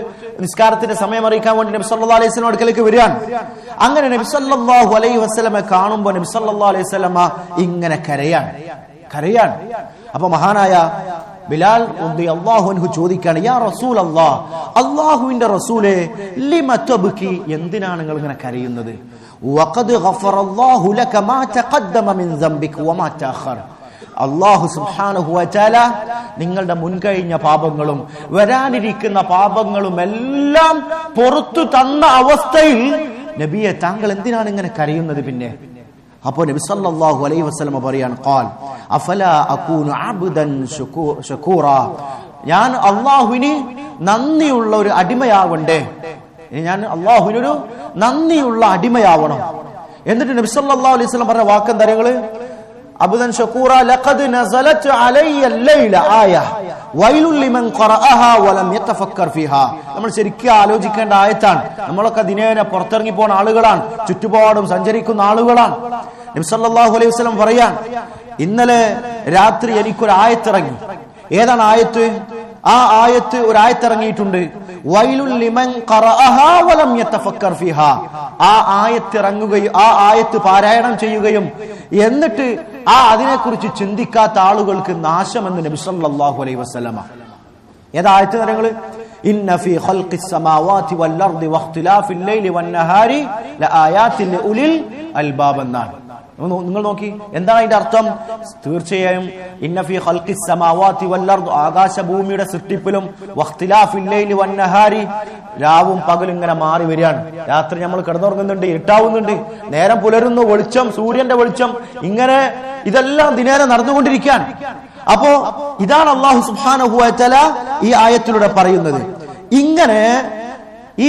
നിസ്കാരത്തിന്റെ സമയം അറിയിക്കാൻ വേണ്ടി നബി സല്ലല്ലാഹു അലൈഹി വസല്ലം അടുക്കലേക്ക് വരികയാണ്. അങ്ങനെ നബി സല്ലല്ലാഹു അലൈഹി വസല്ലമയെ കാണുമ്പോൾ നബി സല്ലല്ലാഹു അലൈഹി വസല്ലമ ഇങ്ങനെ കരയാണ്. അപ്പൊ മഹാനായ ബിലാൽ റളിയല്ലാഹു അൻഹു ചോദിക്കുകയാണ്, യാ റസൂലല്ലാഹ്, അല്ലാഹുവിന്റെ റസൂലേ, ലിമ തബ്കി, എന്തിനാണ് നിങ്ങൾ ഇങ്ങനെ കരയുന്നത്? വഖദ് ഗഫറല്ലാഹു ലക മാ തഖദ്ദമ മിൻ ദംബിക വമാ തഅഖർ, അല്ലാഹു സുബ്ഹാനഹു വ തആല നിങ്ങളുടെ മുൻകഴിഞ്ഞ പാപങ്ങളും വരാനിരിക്കുന്ന പാപങ്ങളും എല്ലാം പുറത്തു തന്ന അവസ്ഥയിൽ നബിയെ താങ്കൾ എന്തിനാണ് ഇങ്ങനെ കരയുന്നത്? പിന്നെ അപ്പോൾ നബി സല്ലല്ലാഹു അലൈഹി വസല്ലം പറയാണ്, ഖാൽ അഫലാ അകൂനു അബ്ദൻ ശകൂറ, ഞാൻ അല്ലാഹുവിന് നന്ദിയുള്ള ഒരു അടിമയാവണ്ടേ? ഞാൻ അല്ലാഹുവിനൊരു നന്ദിയുള്ള അടിമയാവണം. എന്നിട്ട് നബി സല്ലല്ലാഹു അലൈഹി വസല്ലം പറഞ്ഞ വാക്കെന്താ അറിയോ? അബ്ദൻ ശകൂറ ലഖദ് നസലത് അലയ്യ ലൈല ആയ വൈലുൽ ലിമൻ ഖറഅഹാ വലം യതഫക്കർ ഫീഹാ. നമ്മൾ ശരിക്കും ആലോചിക്കേണ്ട ആയത്താണ്. നമ്മളൊക്കെ ദിനേന പുറത്തിറങ്ങി പോകുന്ന ആളുകളാണ്, ചുറ്റുപാടും സഞ്ചരിക്കുന്ന ആളുകളാണ്. നബി സല്ലല്ലാഹു അലൈഹി വസല്ലം പറയാൻ, ഇന്നലെ രാത്രി എനിക്കൊരു ആയത്തിറങ്ങി. ഏതാണ് ആയത്ത്? ആ ആയത്ത് ഒരു ആയത്തിറങ്ങിയിട്ടുണ്ട്, വൈലുൽ ലിമൻ ഖറഅഹാ വലം യതഫക്കർ ഫീഹാ. ആ ആയത്തിറങ്ങുകയും ആ ആയത്ത് പാരായണം ചെയ്യുകയും എന്നിട്ട് അതിനെക്കുറിച്ച് ചിന്തിക്കാത്ത ആളുകൾക്ക് നാശമെന്ന് നബി സല്ലല്ലാഹു അലൈഹി വസല്ലമ. ഏതാ ആയത്ത്? നിങ്ങൾ ഇന്ന ഫീ ഖൽഖിസ് സമാവാതി വൽ അർദി വഖ്തിലാഫിൽ ലൈലി വൻ നഹാരി ലആയാതിൻ ലിഉലിൽ അൽബാബ് എന്നാണ്. നിങ്ങൾ നോക്കി, എന്താണ് അതിന്റെ അർത്ഥം? തീർച്ചയായും ഇന്ന ഫീ ഖൽഖിസ് സമാവാതി വൽ അർദ്, ആകാശഭൂമിയുടെ സൃഷ്ടിപ്പിലും വഖ്തിലാഫിൽ ലൈലി വൻ നഹാരി, രാവും പകലും ഇങ്ങനെ മാറി വരികയാണ്. രാത്രി നമ്മൾ കിടന്നുറങ്ങുന്നുണ്ട്, ഇരുട്ടാവുന്നുണ്ട്, നേരം പുലരുന്നു, വെളിച്ചം, സൂര്യന്റെ വെളിച്ചം, ഇങ്ങനെ ഇതെല്ലാം ദിനേന നടന്നുകൊണ്ടിരിക്കുകയാണ്. അപ്പോ ഇതാണ് അല്ലാഹു സുബ്ഹാനഹു വ തആല ഈ ആയത്തിലൂടെ പറയുന്നത്. ഇങ്ങനെ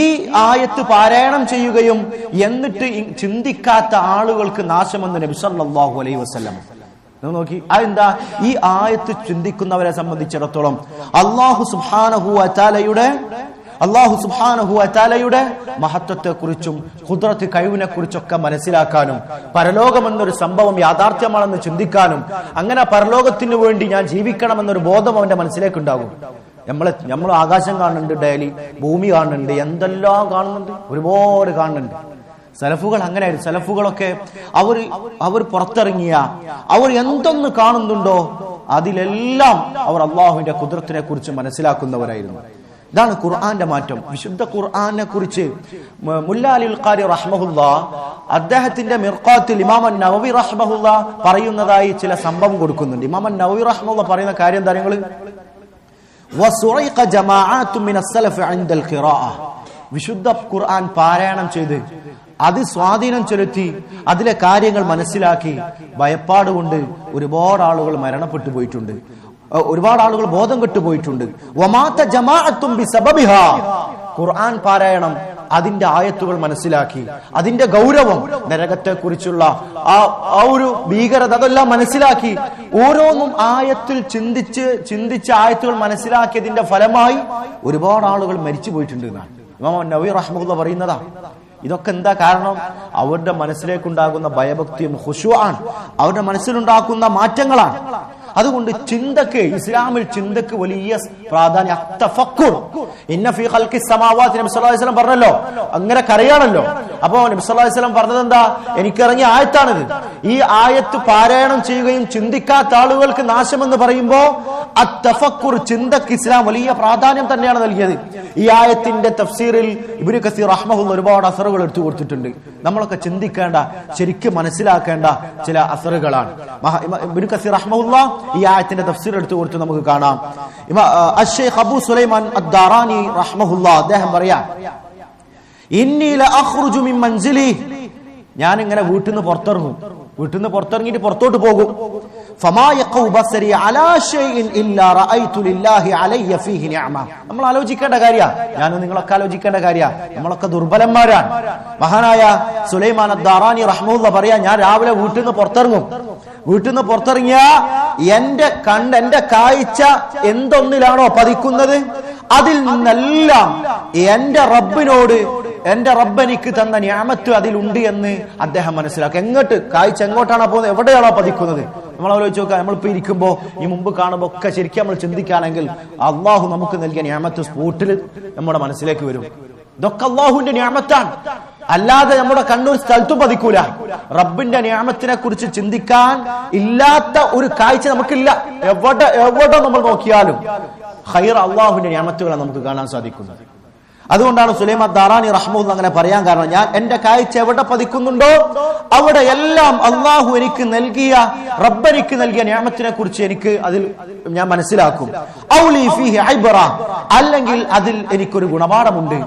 ഈ ആയത്ത് പാരായണം ചെയ്യുകയും എന്നിട്ട് ചിന്തിക്കാത്ത ആളുകൾക്ക് നാശമെന്ന് നബി സല്ലല്ലാഹു അലൈഹി വസല്ലം. നോക്കി, അതെന്താ? ഈ ആയത്ത് ചിന്തിക്കുന്നവരെ സംബന്ധിച്ചിടത്തോളം അല്ലാഹു സുബ്ഹാനഹു വ തആലയുടെ മഹത്വത്തെക്കുറിച്ചും ഖുദ്റത്ത് കഴിവിനെ കുറിച്ചൊക്കെ മനസ്സിലാക്കാനും പരലോകം എന്നൊരു സംഭവം യാഥാർത്ഥ്യമാണെന്ന് ചിന്തിക്കാനും അങ്ങനെ പരലോകത്തിന് വേണ്ടി ഞാൻ ജീവിക്കണമെന്നൊരു ബോധം അവന്റെ മനസ്സിലേക്ക് ഉണ്ടാകും. നമ്മൾ ആകാശം കാണുന്നുണ്ട്, ഡെയിലി ഭൂമി കാണുന്നുണ്ട്, എന്തെല്ലാം കാണുന്നുണ്ട്, ഒരുപാട് കാണുന്നുണ്ട്. സലഫുകൾ അങ്ങനെയായിരുന്നു. സലഫുകളൊക്കെ അവർ പുറത്തിറങ്ങിയ അവർ എന്തൊന്ന് കാണുന്നുണ്ടോ അതിലെല്ലാം അവർ അള്ളാഹുവിന്റെ ഖുദ്റത്തിനെ കുറിച്ച് മനസ്സിലാക്കുന്നവരായിരുന്നു. ഇതാണ് ഖുർആന്റെ മാറ്റം. വിശുദ്ധ ഖുർആനെ കുറിച്ച് മുല്ലാ അലിൽ ഖാരി റഹ്മഹുല്ലാ അദ്ദേഹത്തിന്റെ മിർഖാത്തിൽ ഇമാം അൻ-നവവി റഹ്മഹുല്ലാ പറയുന്നതായി ചില സംഭവം കൊടുക്കുന്നുണ്ട്. ഇമാം അൻ-നവവി റഹ്മഹുല്ലാ പറയുന്ന കാര്യം എന്താ? വിശുദ്ധ ഖുർആൻ പാരായണം ചെയ്ത് അത് സ്വാധീനം ചെലുത്തി അതിലെ കാര്യങ്ങൾ മനസ്സിലാക്കി ഭയപ്പാടുകൊണ്ട് ഒരുപാട് ആളുകൾ മരണപ്പെട്ടു പോയിട്ടുണ്ട്. ഒരുപാട് ആളുകൾ ബോധം കെട്ടുപോയിട്ടുണ്ട്. വമാത ജമാഅത്തും ബിസബബിഹാ, ഖുർആൻ പാരായണം അതിന്റെ ആയത്തുകൾ മനസ്സിലാക്കി അതിന്റെ ഗൗരവം, നരകത്തെ കുറിച്ചുള്ള ആ ഒരു ഭീകരത അതെല്ലാം മനസ്സിലാക്കി ഓരോന്നും ആയത്തിൽ ചിന്തിച്ച് ആയത്തുകൾ മനസ്സിലാക്കിയതിന്റെ ഫലമായി ഒരുപാട് ആളുകൾ മരിച്ചു പോയിട്ടുണ്ട് എന്നാണ് ഇമാം നവവി റഹ്മത്തുള്ളാഹി പറയുന്നതാ. ഇതൊക്കെ എന്താ കാരണം? അവരുടെ മനസ്സിലേക്കുണ്ടാകുന്ന ഭയഭക്തിയും ഖുശൂആൻ അവരുടെ മനസ്സിലുണ്ടാക്കുന്ന മാറ്റങ്ങളാണ്. അതുകൊണ്ട് ചിന്തക്ക്, ഇസ്ലാമിൽ ചിന്തക്ക് വലിയ പ്രാധാന്യം. തഫക്കുർ ഇന്ന ഫീ ഖൽഖിസ് സമാവാതി നബി സല്ലല്ലാഹു അലൈഹി വസല്ലം പറഞ്ഞല്ലോ, അങ്ങനെ കരയാണല്ലോ. അപ്പോ നബി സല്ലല്ലാഹു അലൈഹി വസല്ലം പറഞ്ഞത് എന്താ? എനിക്കിറങ്ങിയ ആയത്താണിത്. ഈ ആയത്ത് പാരായണം ചെയ്യുകയും ചിന്തിക്കാത്ത ആളുകൾക്ക് നാശമെന്ന് പറയുമ്പോ അത്തഫക്കുർ, ചിന്തക്ക് ഇസ്ലാം വലിയ പ്രാധാന്യം തന്നെയാണ് നൽകിയത്. ഈ ആയത്തിന്റെ തഫ്സീറിൽ ഇബ്നു കസീർ റഹ്മഹുല്ലാഹ് ഒരുപാട് അസറുകൾ എടുത്തു കൊടുത്തിട്ടുണ്ട്. നമ്മളൊക്കെ ചിന്തിക്കേണ്ട, ശരിക്കും മനസ്സിലാക്കേണ്ട ചില അസറുകളാണ്. ഇബ്നു കസീർ റഹ്മഹുല്ലാഹ് ഈ ആയത്തിന്റെ തഫ്സീർ എടുത്തു കൊടുത്ത് നമുക്ക് കാണാം. അശ്ശൈഖ് അബൂ സുലൈമാൻ അദ്ദാറാനി റഹ്മഹുല്ലാഹ് അദ്ദേഹം പറയാ, ഇന്നി ലഅഖ്റുജു മിൻ മൻസിലി, ഞാൻ ഇങ്ങനെ വീട്ടിൽ നിന്ന് പുറത്തിറങ്ങും, വീട്ടിൽ നിന്ന് പുറത്തിറങ്ങിയിട്ട് പുറത്തോട്ട് പോകും. ഫമാ യഖഉ ബസരി അലാ ഷൈഇൻ ഇല്ലാ റഅയ്തു ലില്ലാഹി അലയ്യ ഫീഹി നിഅമ. നമ്മൾ ആലോചിക്കേണ്ട കാര്യമാണ്, ഞാൻ നിങ്ങളൊക്കെ ആലോചിക്കേണ്ട കാര്യമാണ്. നമ്മളൊക്കെ ദുർബലന്മാരാണ്. മഹാനായ സുലൈമാൻ അദ്ദാറാനി റഹ്മഹുല്ലാഹ് പറയാ, ഞാൻ രാവിലെ വീട്ടിൽ നിന്ന് പുറത്തിറങ്ങും. വീട്ടിൽ നിന്ന് പുറത്തിറങ്ങിയ എന്റെ കാഴ്ച എന്തൊന്നിലാണോ പതിക്കുന്നത് അതിൽ നിന്നെല്ലാം എന്റെ റബ്ബിനോട്, എന്റെ റബ്ബ് എനിക്ക് തന്ന നിഅമത്ത് അതിലുണ്ട് എന്ന് അദ്ദേഹം മനസ്സിലാക്കുക. എങ്ങോട്ട് കാഴ്ച എങ്ങോട്ടാണോ പോകുന്നത്, എവിടെയാണോ പതിക്കുന്നത്? നമ്മൾ ആലോചിച്ച് നോക്കുക. നമ്മളിപ്പോ ഇരിക്കുമ്പോ ഈ മുമ്പ് കാണുമ്പോ ഒക്കെ ശരിക്കും നമ്മൾ ചിന്തിക്കുകയാണെങ്കിൽ അള്ളാഹു നമുക്ക് നൽകിയ നിഅമത്ത് സ്പോട്ടിൽ നമ്മുടെ മനസ്സിലേക്ക് വരും. ഇതൊക്കെ അള്ളാഹുവിന്റെ നിഅമത്താണ്, അല്ലാതെ നമ്മുടെ കണ്ണൂർ സ്ഥലത്തും പതിക്കൂല. റബ്ബിന്റെ നിഅമത്തിനെ കുറിച്ച് ചിന്തിക്കാൻ ഇല്ലാത്ത ഒരു കാഴ്ച നമുക്കില്ല. എവിടെ നമ്മൾ നോക്കിയാലും ഖൈർ അള്ളാഹുവിന്റെ നിഅമത്തുകളാണ് നമുക്ക് കാണാൻ സാധിക്കുന്നത്. അതുകൊണ്ടാണ് സുലൈമാൻ ദാറാനി റഹ്മത്തുള്ളാഹി അങ്ങനെ പറയാൻ കാരണം, ഞാൻ എന്റെ കാഴ്ച എവിടെ പതിക്കുന്നുണ്ടോ അവിടെ എല്ലാം അള്ളാഹു എനിക്ക് നൽകിയ, റബ്ബ് എനിക്ക് നൽകിയ നിഅമത്തിനെ കുറിച്ച് എനിക്ക് അതിൽ ഞാൻ മനസ്സിലാക്കും. ഔലി ഫീഹി ഇബ്റ, അല്ലെങ്കിൽ അതിൽ എനിക്കൊരു ഗുണപാഠമുണ്ട്.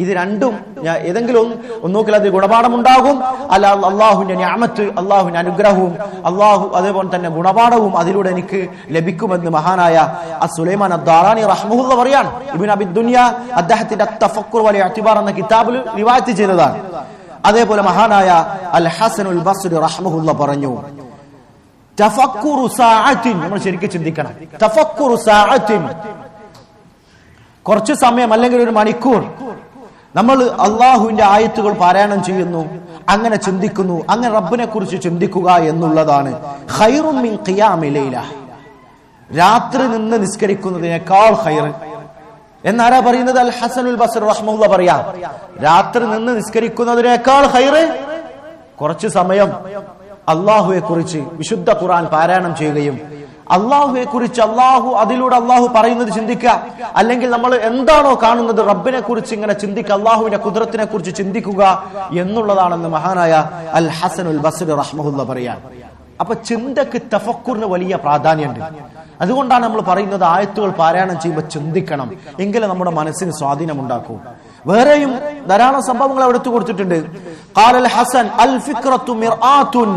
ഇത് രണ്ടും ഞാൻ ഏതെങ്കിലും ഒന്നോക്കിൽ അതിൽ ഗുണപാഠമുണ്ടാകും, അല്ല അള്ളാഹുവിന്റെ നിഅമത്ത്, അള്ളാഹുവിന്റെ അനുഗ്രഹവും അള്ളാഹു അതേപോലെ തന്നെ ഗുണപാഠവും അതിലൂടെ എനിക്ക് ലഭിക്കുമെന്ന് മഹാനായ സുലൈമാൻ അദ്ദാറാനി റഹ്മഹുല്ലാഹ് പറയാണ്. ഇബ്നു അബി ദുനിയ അദ്ദേഹത്തിന്റെ തഫക്കുർ വൽ ഇഅ്തിബാർ എന്ന കിതാബിൽ റിവായത്ത് ചെയ്തതാണ്. അതേപോലെ മഹാനായ അൽ ഹസനുൽ ബസ്രി റഹ്മഹുല്ലാഹ് പറഞ്ഞു, തഫക്കുറു സഅത്തിൻ, നമ്മൾ ശരിക്കും ചിന്തിക്കണം. തഫക്കുറു സഅത്തിൻ, കുറച്ച് സമയം അല്ലെങ്കിൽ ഒരു മണിക്കൂർ നമ്മൾ അള്ളാഹുവിന്റെ ആയത്തുകൾ പാരായണം ചെയ്യുന്നു, അങ്ങനെ ചിന്തിക്കുന്നു, അങ്ങനെ റബ്ബിനെ കുറിച്ച് ചിന്തിക്കുക എന്നുള്ളതാണ് ഖൈറും മിൻ ഖിയാമി ലൈല, രാത്രി നിന്ന് നിസ്കരിക്കുന്നതിനേക്കാൾ ഖൈർ എന്നാരാ പറയുന്നത്? അൽ ഹസനുൽ ബസ്രി റഹ്മത്തുള്ളാഹി പറയാ, രാത്രി നിന്ന് നിസ്കരിക്കുന്നതിനേക്കാൾ ഖൈർ കുറച്ച് സമയം അള്ളാഹുവെ കുറിച്ച് വിശുദ്ധ ഖുർആൻ പാരായണം ചെയ്യുകയും അള്ളാഹുവെ കുറിച്ച് അതിലൂടെ അള്ളാഹു പറയുന്നത് ചിന്തിക്കുക. അല്ലെങ്കിൽ നമ്മൾ എന്താണോ കാണുന്നത് റബ്ബിനെ കുറിച്ച് ഇങ്ങനെ ചിന്തിക്കുക, അള്ളാഹുവിന്റെ ഖുദ്റത്തിനെ കുറിച്ച് ചിന്തിക്കുക എന്നുള്ളതാണെന്ന് മഹാനായ അൽ ഹസനുൽ ബസ്രി റഹ്മത്തുള്ളാഹി പറയാൻ. അപ്പൊ ചിന്തക്ക് തഫക്കുറിന് വലിയ പ്രാധാന്യമുണ്ട്. അതുകൊണ്ടാണ് നമ്മൾ പറയുന്നത് ആയത്തുകൾ പാരായണം ചെയ്യുമ്പോൾ ചിന്തിക്കണം, എങ്കിലും നമ്മുടെ മനസ്സിന് സ്വാധീനം ഉണ്ടാക്കും. വേറെയും ധാരാളം സംഭവങ്ങൾ എടുത്തു കൊടുത്തിട്ടുണ്ട്. ഖാലൽ ഹസൻ അൽ ഫിക്റത്തു മിർആത്തുൻ,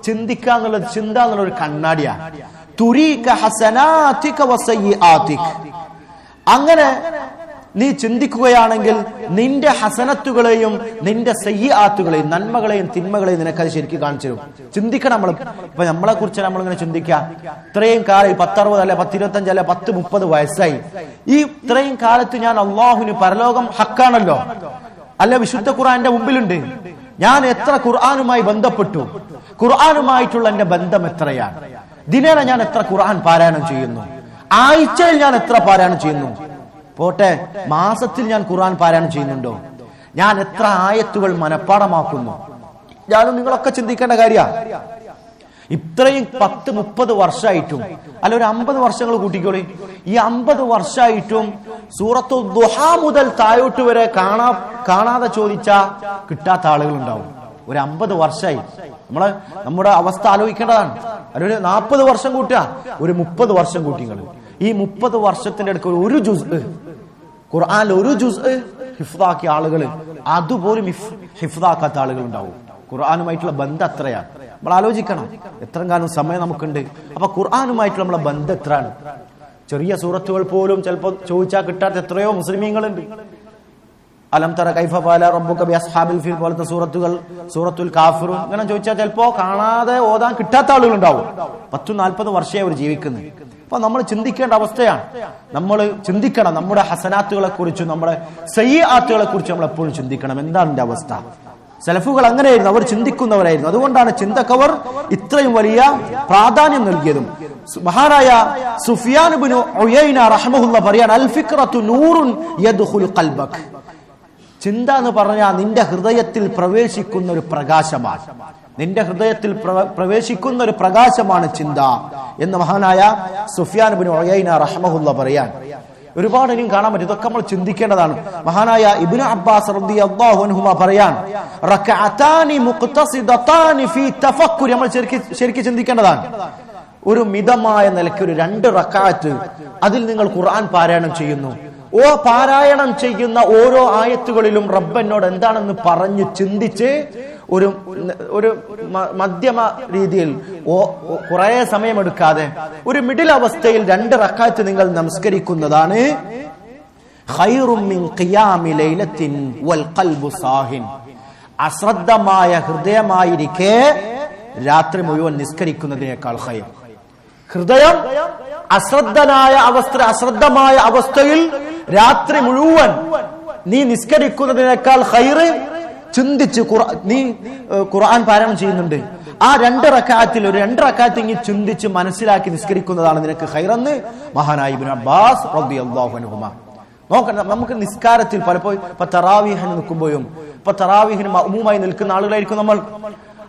ചിന്തിക്കുക എന്നുള്ളത്, ചിന്ത എന്നുള്ള ഒരു കണ്ണാടിയാണ്. തുരീക ഹസനാതിക വസയ്യിആതിക, അങ്ങനെ നീ ചിന്തിക്കുകയാണെങ്കിൽ നിന്റെ ഹസനത്തുകളെയും നിന്റെ സയ്യിആത്തുകളെയും, നന്മകളെയും തിന്മകളെയും നിനക്കത് ശരിക്കും കാണിച്ചു തരും. ചിന്തിക്കണം. ഇപ്പൊ നമ്മളെ കുറിച്ച് നമ്മളിങ്ങനെ ചിന്തിക്കാം, ഇത്രയും കാലം 10-60 അല്ലെ 10-25 അല്ലെ 10-30 വയസ്സായി, ഈ ഇത്രയും കാലത്ത് ഞാൻ അള്ളാഹുവിന്, പരലോകം ഹക്കാണല്ലോ, അല്ല വിശുദ്ധ ഖുർആന്റെ മുമ്പിലുണ്ട്, ഞാൻ എത്ര ഖുർആനുമായി ബന്ധപ്പെട്ടു, ഖുർആനുമായിട്ടുള്ള എന്റെ ബന്ധം എത്രയാണ്, ദിനേന ഞാൻ എത്ര ഖുർആൻ പാരായണം ചെയ്യുന്നു, ആഴ്ചയിൽ ഞാൻ എത്ര പാരായണം ചെയ്യുന്നു, പോട്ടെ മാസത്തിൽ ഞാൻ ഖുർആൻ പാരായണം ചെയ്യുന്നുണ്ടോ, ഞാൻ എത്ര ആയത്തുകൾ മനഃപ്പാടമാക്കുന്നു. ഞാനും നിങ്ങളൊക്കെ ചിന്തിക്കേണ്ട കാര്യമാണ്. ഇത്രയും 10-30 വർഷമായിട്ടും, അല്ല ഒരു 50 വർഷങ്ങൾ കൂട്ടിക്കോളി, ഈ 50 വർഷമായിട്ടും സൂറത്തു ദുഹാ മുതൽ താഴോട്ട് വരെ കാണാതെ ചോദിച്ചാ കിട്ടാത്ത ആളുകൾ ഉണ്ടാവും. ഒരു 50 വർഷമായി നമ്മുടെ അവസ്ഥ ആലോചിക്കേണ്ടതാണ്. അതൊരു 40 വർഷം കൂട്ടുക, ഒരു 30 വർഷം കൂട്ടിങ്ങൾ. ഈ 30 വർഷത്തിന്റെ അടുക്ക് ഒരു ജുസ് ഖുർആനിൽ ഒരു ജുസ് ഹിഫ്ദാക്കിയ ആളുകൾ അതുപോലും ഹിഫ്ദാക്കാത്ത ആളുകൾ ഉണ്ടാവും. ഖുർആനുമായിട്ടുള്ള ബന്ധം അത്രയാണ്. നമ്മൾ ആലോചിക്കണം എത്ര കാലം സമയം നമുക്കുണ്ട്. അപ്പൊ ഖുർആനുമായിട്ട് നമ്മളെ ബന്ധം എത്രയാണ്? ചെറിയ സൂറത്തുകൾ പോലും ചിലപ്പോൾ ചോദിച്ചാൽ കിട്ടാത്ത എത്രയോ മുസ്ലിമീങ്ങളുണ്ട്. അലം തറ കൈഫ ഫഅല റബ്ബുക ബി അസ്ഹാബിൽ ഫീൽ പോലത്തെ സൂറത്തുകൾ, സൂറത്തുൽ കാഫിറൂൻ അങ്ങനെ ചോദിച്ചാൽ ചിലപ്പോ കാണാതെ ഓതാൻ കിട്ടാത്ത ആളുകളുണ്ടാവും. 10-40 വർഷമായി അവർ ജീവിക്കുന്നത്. അപ്പൊ നമ്മൾ ചിന്തിക്കേണ്ട അവസ്ഥയാണ്. നമ്മൾ ചിന്തിക്കണം നമ്മുടെ ഹസനാത്തുകളെ കുറിച്ചും നമ്മുടെ സയ്യിആത്തുകളെ കുറിച്ചും നമ്മൾ എപ്പോഴും ചിന്തിക്കണം. എന്താണ് എന്റെ അവസ്ഥ? സലഫുകൾ അങ്ങനെയായിരുന്നു, അവർ ചിന്തിക്കുന്നവരായിരുന്നു. അതുകൊണ്ടാണ് ചിന്തക്കവർ ഇത്രയും വലിയ പ്രാധാന്യം നൽകിയതും. മഹാനായ സുഫിയാൻ ഇബ്നു ഉയൈന റഹ്മഹുല്ല പറയാണ്, അൽ ഫിക്റത്തു നൂറുൻ യദ്ഖുൽ ഖൽബക്. ചിന്ത എന്ന് പറഞ്ഞാൽ നിന്റെ ഹൃദയത്തിൽ പ്രവേശിക്കുന്ന ഒരു പ്രകാശമാണ്. നിന്റെ ഹൃദയത്തിൽ പ്രവേശിക്കുന്ന ഒരു പ്രകാശമാണ് ചിന്ത എന്ന് മഹാനായ സുഫിയാൻ ഇബ്നു ഉയൈന റഹ്മഹുല്ല പറയാൻ. ഒരുപാട് ഇനിയും കാണാൻ പറ്റും. ഇതൊക്കെ നമ്മൾ ചിന്തിക്കേണ്ടതാണ്. മഹാനായ ഇബ്നു അബ്ബാസ് റളിയല്ലാഹു അൻഹുമാ പറയാൻ, റകഅതാനി മുഖ്തസിദതാനി ഫീ തഫക്കുർ. നമ്മൾ ശരിക്കും ചിന്തിക്കേണ്ടതാണ്. ഒരു മിതമായ നിലയ്ക്ക് ഒരു 2 റക്അത്ത് അതിൽ നിങ്ങൾ ഖുർആൻ പാരായണം ചെയ്യുന്നു. പാരായണം ചെയ്യുന്ന ഓരോ ആയത്തുകളിലും റബ്ബ് എന്നോട് എന്താണെന്ന് പറഞ്ഞ് ചിന്തിച്ച് ഒരു മധ്യമ രീതിയിൽ കുറെ സമയമെടുക്കാതെ ഒരു മിഡിൽ അവസ്ഥയിൽ 2 റക്അത്ത് നിങ്ങൾ നമസ്കരിക്കുന്നതാണ് ഖൈറും മിൻ ഖിയാമി ലൈലത്തിൻ വൽ ഖൽബു സാഹിൻ. അശ്രദ്ധമായ ഹൃദയമായിരിക്കെ രാത്രി മുഴുവൻ നിസ്കരിക്കുന്നതിനേക്കാൾ ഖൈർ. ഹൃദയം അശ്രദ്ധമായ അവസ്ഥയിൽ രാത്രി മുഴുവൻ നീ നിസ്കരിക്കുന്നതിനേക്കാൾ ഖൈറ് ചിന്തിച്ച് നീ ഖുർആൻ പാരായണം ചെയ്യുന്നുണ്ട്. ആ 2 റക്അത്തിൽ ഒരു 2 റക്അത്ത് ഇങ്ങ് ചിന്തിച്ച് മനസ്സിലാക്കി നിസ്കരിക്കുന്നതാണ് നിനക്ക് ഖൈറെന്ന് മഹാനായ ഇബ്നു അബ്ബാസ് റളിയല്ലാഹു അൻഹുമ. നോക്കണം, നമുക്ക് നിസ്കാരത്തിൽ പലപ്പോഴും ഇപ്പൊ തറാവീഹിന് നിൽക്കുമ്പോഴും ഇപ്പൊ തറാവീഹിന് മഅ്മൂമായി നിൽക്കുന്ന ആളുകളായിരിക്കും നമ്മൾ.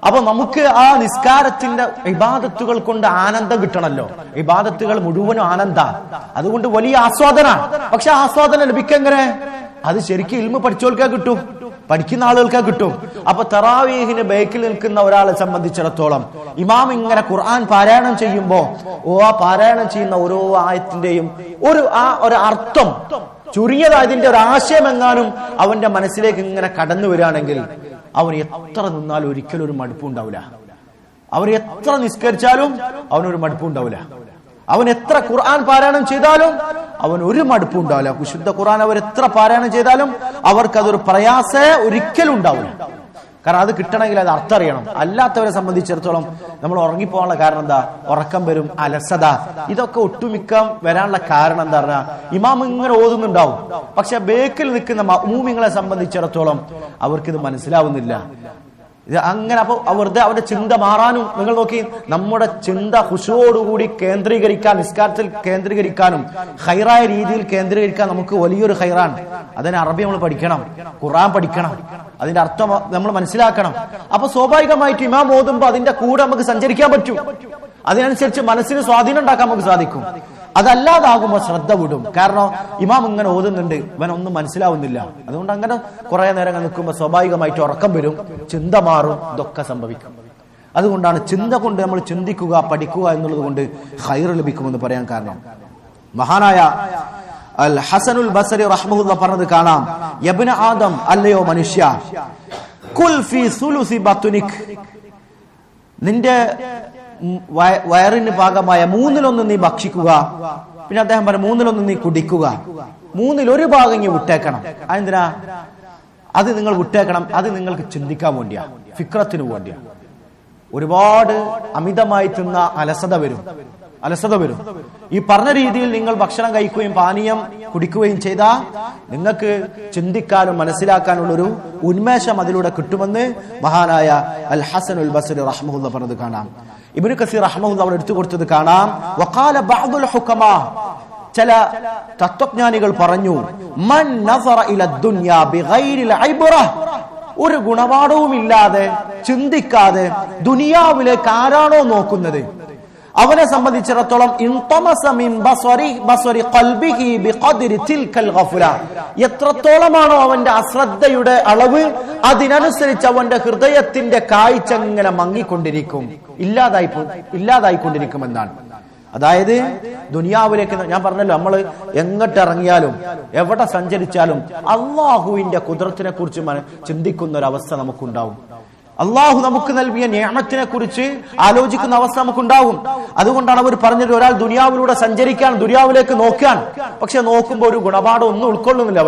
അപ്പൊ നമുക്ക് ആ നിസ്കാരത്തിന്റെ ഇബാദത്തുകൾ കൊണ്ട് ആനന്ദം കിട്ടണല്ലോ. ഇബാദത്തുകൾ മുഴുവനും ആനന്ദ, അതുകൊണ്ട് വലിയ ആസ്വാദനാണ്. പക്ഷെ ആസ്വാദനം ലഭിക്കെങ്ങനെ? അത് ശരിക്കും ഇൽമു പഠിച്ചോൽക്കാ കിട്ടും, പഠിക്കുന്ന ആളുകൾക്കാ കിട്ടും. അപ്പൊ തറാവീഹിന് ബേക്കിൽ നിൽക്കുന്ന ഒരാളെ സംബന്ധിച്ചിടത്തോളം ഇമാം ഇങ്ങനെ ഖുർആൻ പാരായണം ചെയ്യുമ്പോ ആ പാരായണം ചെയ്യുന്ന ഓരോ ആയത്തിന്റെയും ഒരു അർത്ഥം ചുരുങ്ങിയതായതിന്റെ ഒരു ആശയം എങ്ങാനും അവന്റെ മനസ്സിലേക്ക് ഇങ്ങനെ കടന്നു വരികയാണെങ്കിൽ അവൻ എത്ര നിന്നാലും ഒരിക്കലും ഒരു മടുപ്പുണ്ടാവില്ല. അവൻ എത്ര നിസ്കരിച്ചാലും അവനൊരു മടുപ്പുണ്ടാവില്ല. അവൻ എത്ര ഖുർആൻ പാരായണം ചെയ്താലും അവൻ ഒരു മടുപ്പുണ്ടാവില്ല. വിശുദ്ധ ഖുർആൻ അവർ എത്ര പാരായണം ചെയ്താലും അവർക്കതൊരു പ്രയാസേ ഒരിക്കലും ഉണ്ടാവില്ല. കാരണം അത് കിട്ടണമെങ്കിൽ അത് അർത്ഥം അറിയണം. അല്ലാത്തവരെ സംബന്ധിച്ചിടത്തോളം നമ്മൾ ഉറങ്ങിപ്പോകാനുള്ള കാരണം എന്താ? ഉറക്കം വരും, അലസത. ഇതൊക്കെ ഒട്ടുമിക്ക വരാനുള്ള കാരണം എന്താ പറഞ്ഞാൽ ഇമാം ഇങ്ങനെ ഓതുന്നുണ്ടാവും, പക്ഷെ ബേക്കിൽ നിൽക്കുന്ന മഅ്മൂമിങ്ങളെ സംബന്ധിച്ചിടത്തോളം അവർക്കിത് മനസ്സിലാവുന്നില്ല. ഇത് അങ്ങനെ അപ്പൊ അവരുടെ ചിന്ത മാറാനും, നിങ്ങൾ നോക്കി, നമ്മുടെ ചിന്ത ഖുശൂഅോടുകൂടി കേന്ദ്രീകരിക്കാൻ, നിസ്കാരത്തിൽ കേന്ദ്രീകരിക്കാനും ഖൈറായ രീതിയിൽ കേന്ദ്രീകരിക്കാൻ നമുക്ക് വലിയൊരു ഖൈറാണ്. അതിന് അറബി നമ്മൾ പഠിക്കണം, ഖുർആൻ പഠിക്കണം, അതിന്റെ അർത്ഥം നമ്മൾ മനസ്സിലാക്കണം. അപ്പൊ സ്വാഭാവികമായിട്ട് ഇമാം ഓതുമ്പോ അതിന്റെ കൂടെ നമുക്ക് സഞ്ചരിക്കാൻ പറ്റും. അതിനനുസരിച്ച് മനസ്സിന് സ്വാധീനം ഉണ്ടാക്കാൻ നമുക്ക് സാധിക്കും. അതല്ലാതാകുമ്പോ ശ്രദ്ധ വിടും. കാരണം ഇമാം ഇങ്ങനെ ഓതുന്നുണ്ട്, ഇവനൊന്നും മനസ്സിലാവുന്നില്ല. അതുകൊണ്ട് അങ്ങനെ കുറെ നേരം നിൽക്കുമ്പോൾ സ്വാഭാവികമായിട്ട് ഉറക്കം വരും, ചിന്ത മാറും, ഇതൊക്കെ സംഭവിക്കും. അതുകൊണ്ടാണ് ചിന്ത കൊണ്ട് നമ്മൾ ചിന്തിക്കുക, പഠിക്കുക എന്നുള്ളത് കൊണ്ട് ഖൈർ ലഭിക്കുമെന്ന് പറയാൻ കാരണം. മഹാനായ അൽ ഹസനുൽ ബസരി റഹ്മഹുല്ലാഹ് പറഞ്ഞത് കാണാം, യബ്ന ആദം, അല്ലയോ മനുഷ്യ, കുൽ ഫീ സുലുസി ബത്നിക്, നിന്റെ വയറിന് ഭാഗമായ 1/3 നീ ഭക്ഷിക്കുക. പിന്നെ അദ്ദേഹം പറഞ്ഞു 1/3 നീ കുടിക്കുക. 1/3 ഭാഗം ഇനി വിട്ടേക്കണം. അതെന്തിനാ? അത് നിങ്ങൾ വിട്ടേക്കണം, അത് നിങ്ങൾക്ക് ചിന്തിക്കാൻ വേണ്ടിയാ, ഫിക്രത്തിന് വേണ്ടിയാ. ഒരുപാട് അമിതമായി തിന്ന അലസത വരും. ഈ പറഞ്ഞ രീതിയിൽ നിങ്ങൾ ഭക്ഷണം കഴിക്കുകയും പാനീയം കുടിക്കുകയും ചെയ്താൽ നിങ്ങൾക്ക് ചിന്തിക്കാനും മനസ്സിലാക്കാനുള്ളൊരു ഉന്മേഷം അതിലൂടെ കിട്ടുമെന്ന് മഹാനായ അൽ ഹസനുൽ ബസരി റഹ്മഹുല്ലാഹ് പറഞ്ഞത് കാണാം. ഇബ്നു കസീർ റഹ്മഹുല്ലാഹ് അവിടെ എടുത്തു കൊടുത്തത് കാണാം, വഖാല ബഅദുൽ ഹുകമാ, ചില തത്വജ്ഞാനികൾ പറഞ്ഞു, മൻ നസറ ഇല ദുനിയ ബിഗൈരിൽ ഇബ്റ, ഒരു ഗുണപാഠവും ഇല്ലാതെ ചിന്തിക്കാതെ ദുനിയാവിലേക്ക് ആരാണോ നോക്കുന്നത് അവനെ സംബന്ധിച്ചിടത്തോളം എത്രത്തോളമാണോ അവന്റെ അശ്രദ്ധയുടെ അളവ്, അതിനനുസരിച്ച് അവന്റെ ഹൃദയത്തിന്റെ കാഴ്ച ഇങ്ങനെ മങ്ങിക്കൊണ്ടിരിക്കും, ഇല്ലാതായിക്കൊണ്ടിരിക്കുമെന്നാണ്. അതായത് ദുനിയാവിലേക്ക്, ഞാൻ പറഞ്ഞല്ലോ, നമ്മൾ എങ്ങോട്ടിറങ്ങിയാലും എവിടെ സഞ്ചരിച്ചാലും അള്ളാഹുവിന്റെ ഖുദ്റത്തിനെ കുറിച്ച് ചിന്തിക്കുന്ന ഒരു അവസ്ഥ നമുക്കുണ്ടാവും. അള്ളാഹു നമുക്ക് നൽകിയ നിഅമത്തിനെ കുറിച്ച് ആലോചിക്കുന്ന അവസ്ഥ നമുക്കുണ്ടാകും. അതുകൊണ്ടാണ് അവർ പറഞ്ഞത്, ഒരാൾ ദുനിയാവിലൂടെ സഞ്ചരിക്കാൻ, ദുനിയാവിലേക്ക് നോക്കാൻ, പക്ഷെ നോക്കുമ്പോൾ ഒരു ഗുണപാഠം ഒന്നും ഉൾക്കൊള്ളുന്നില്ല.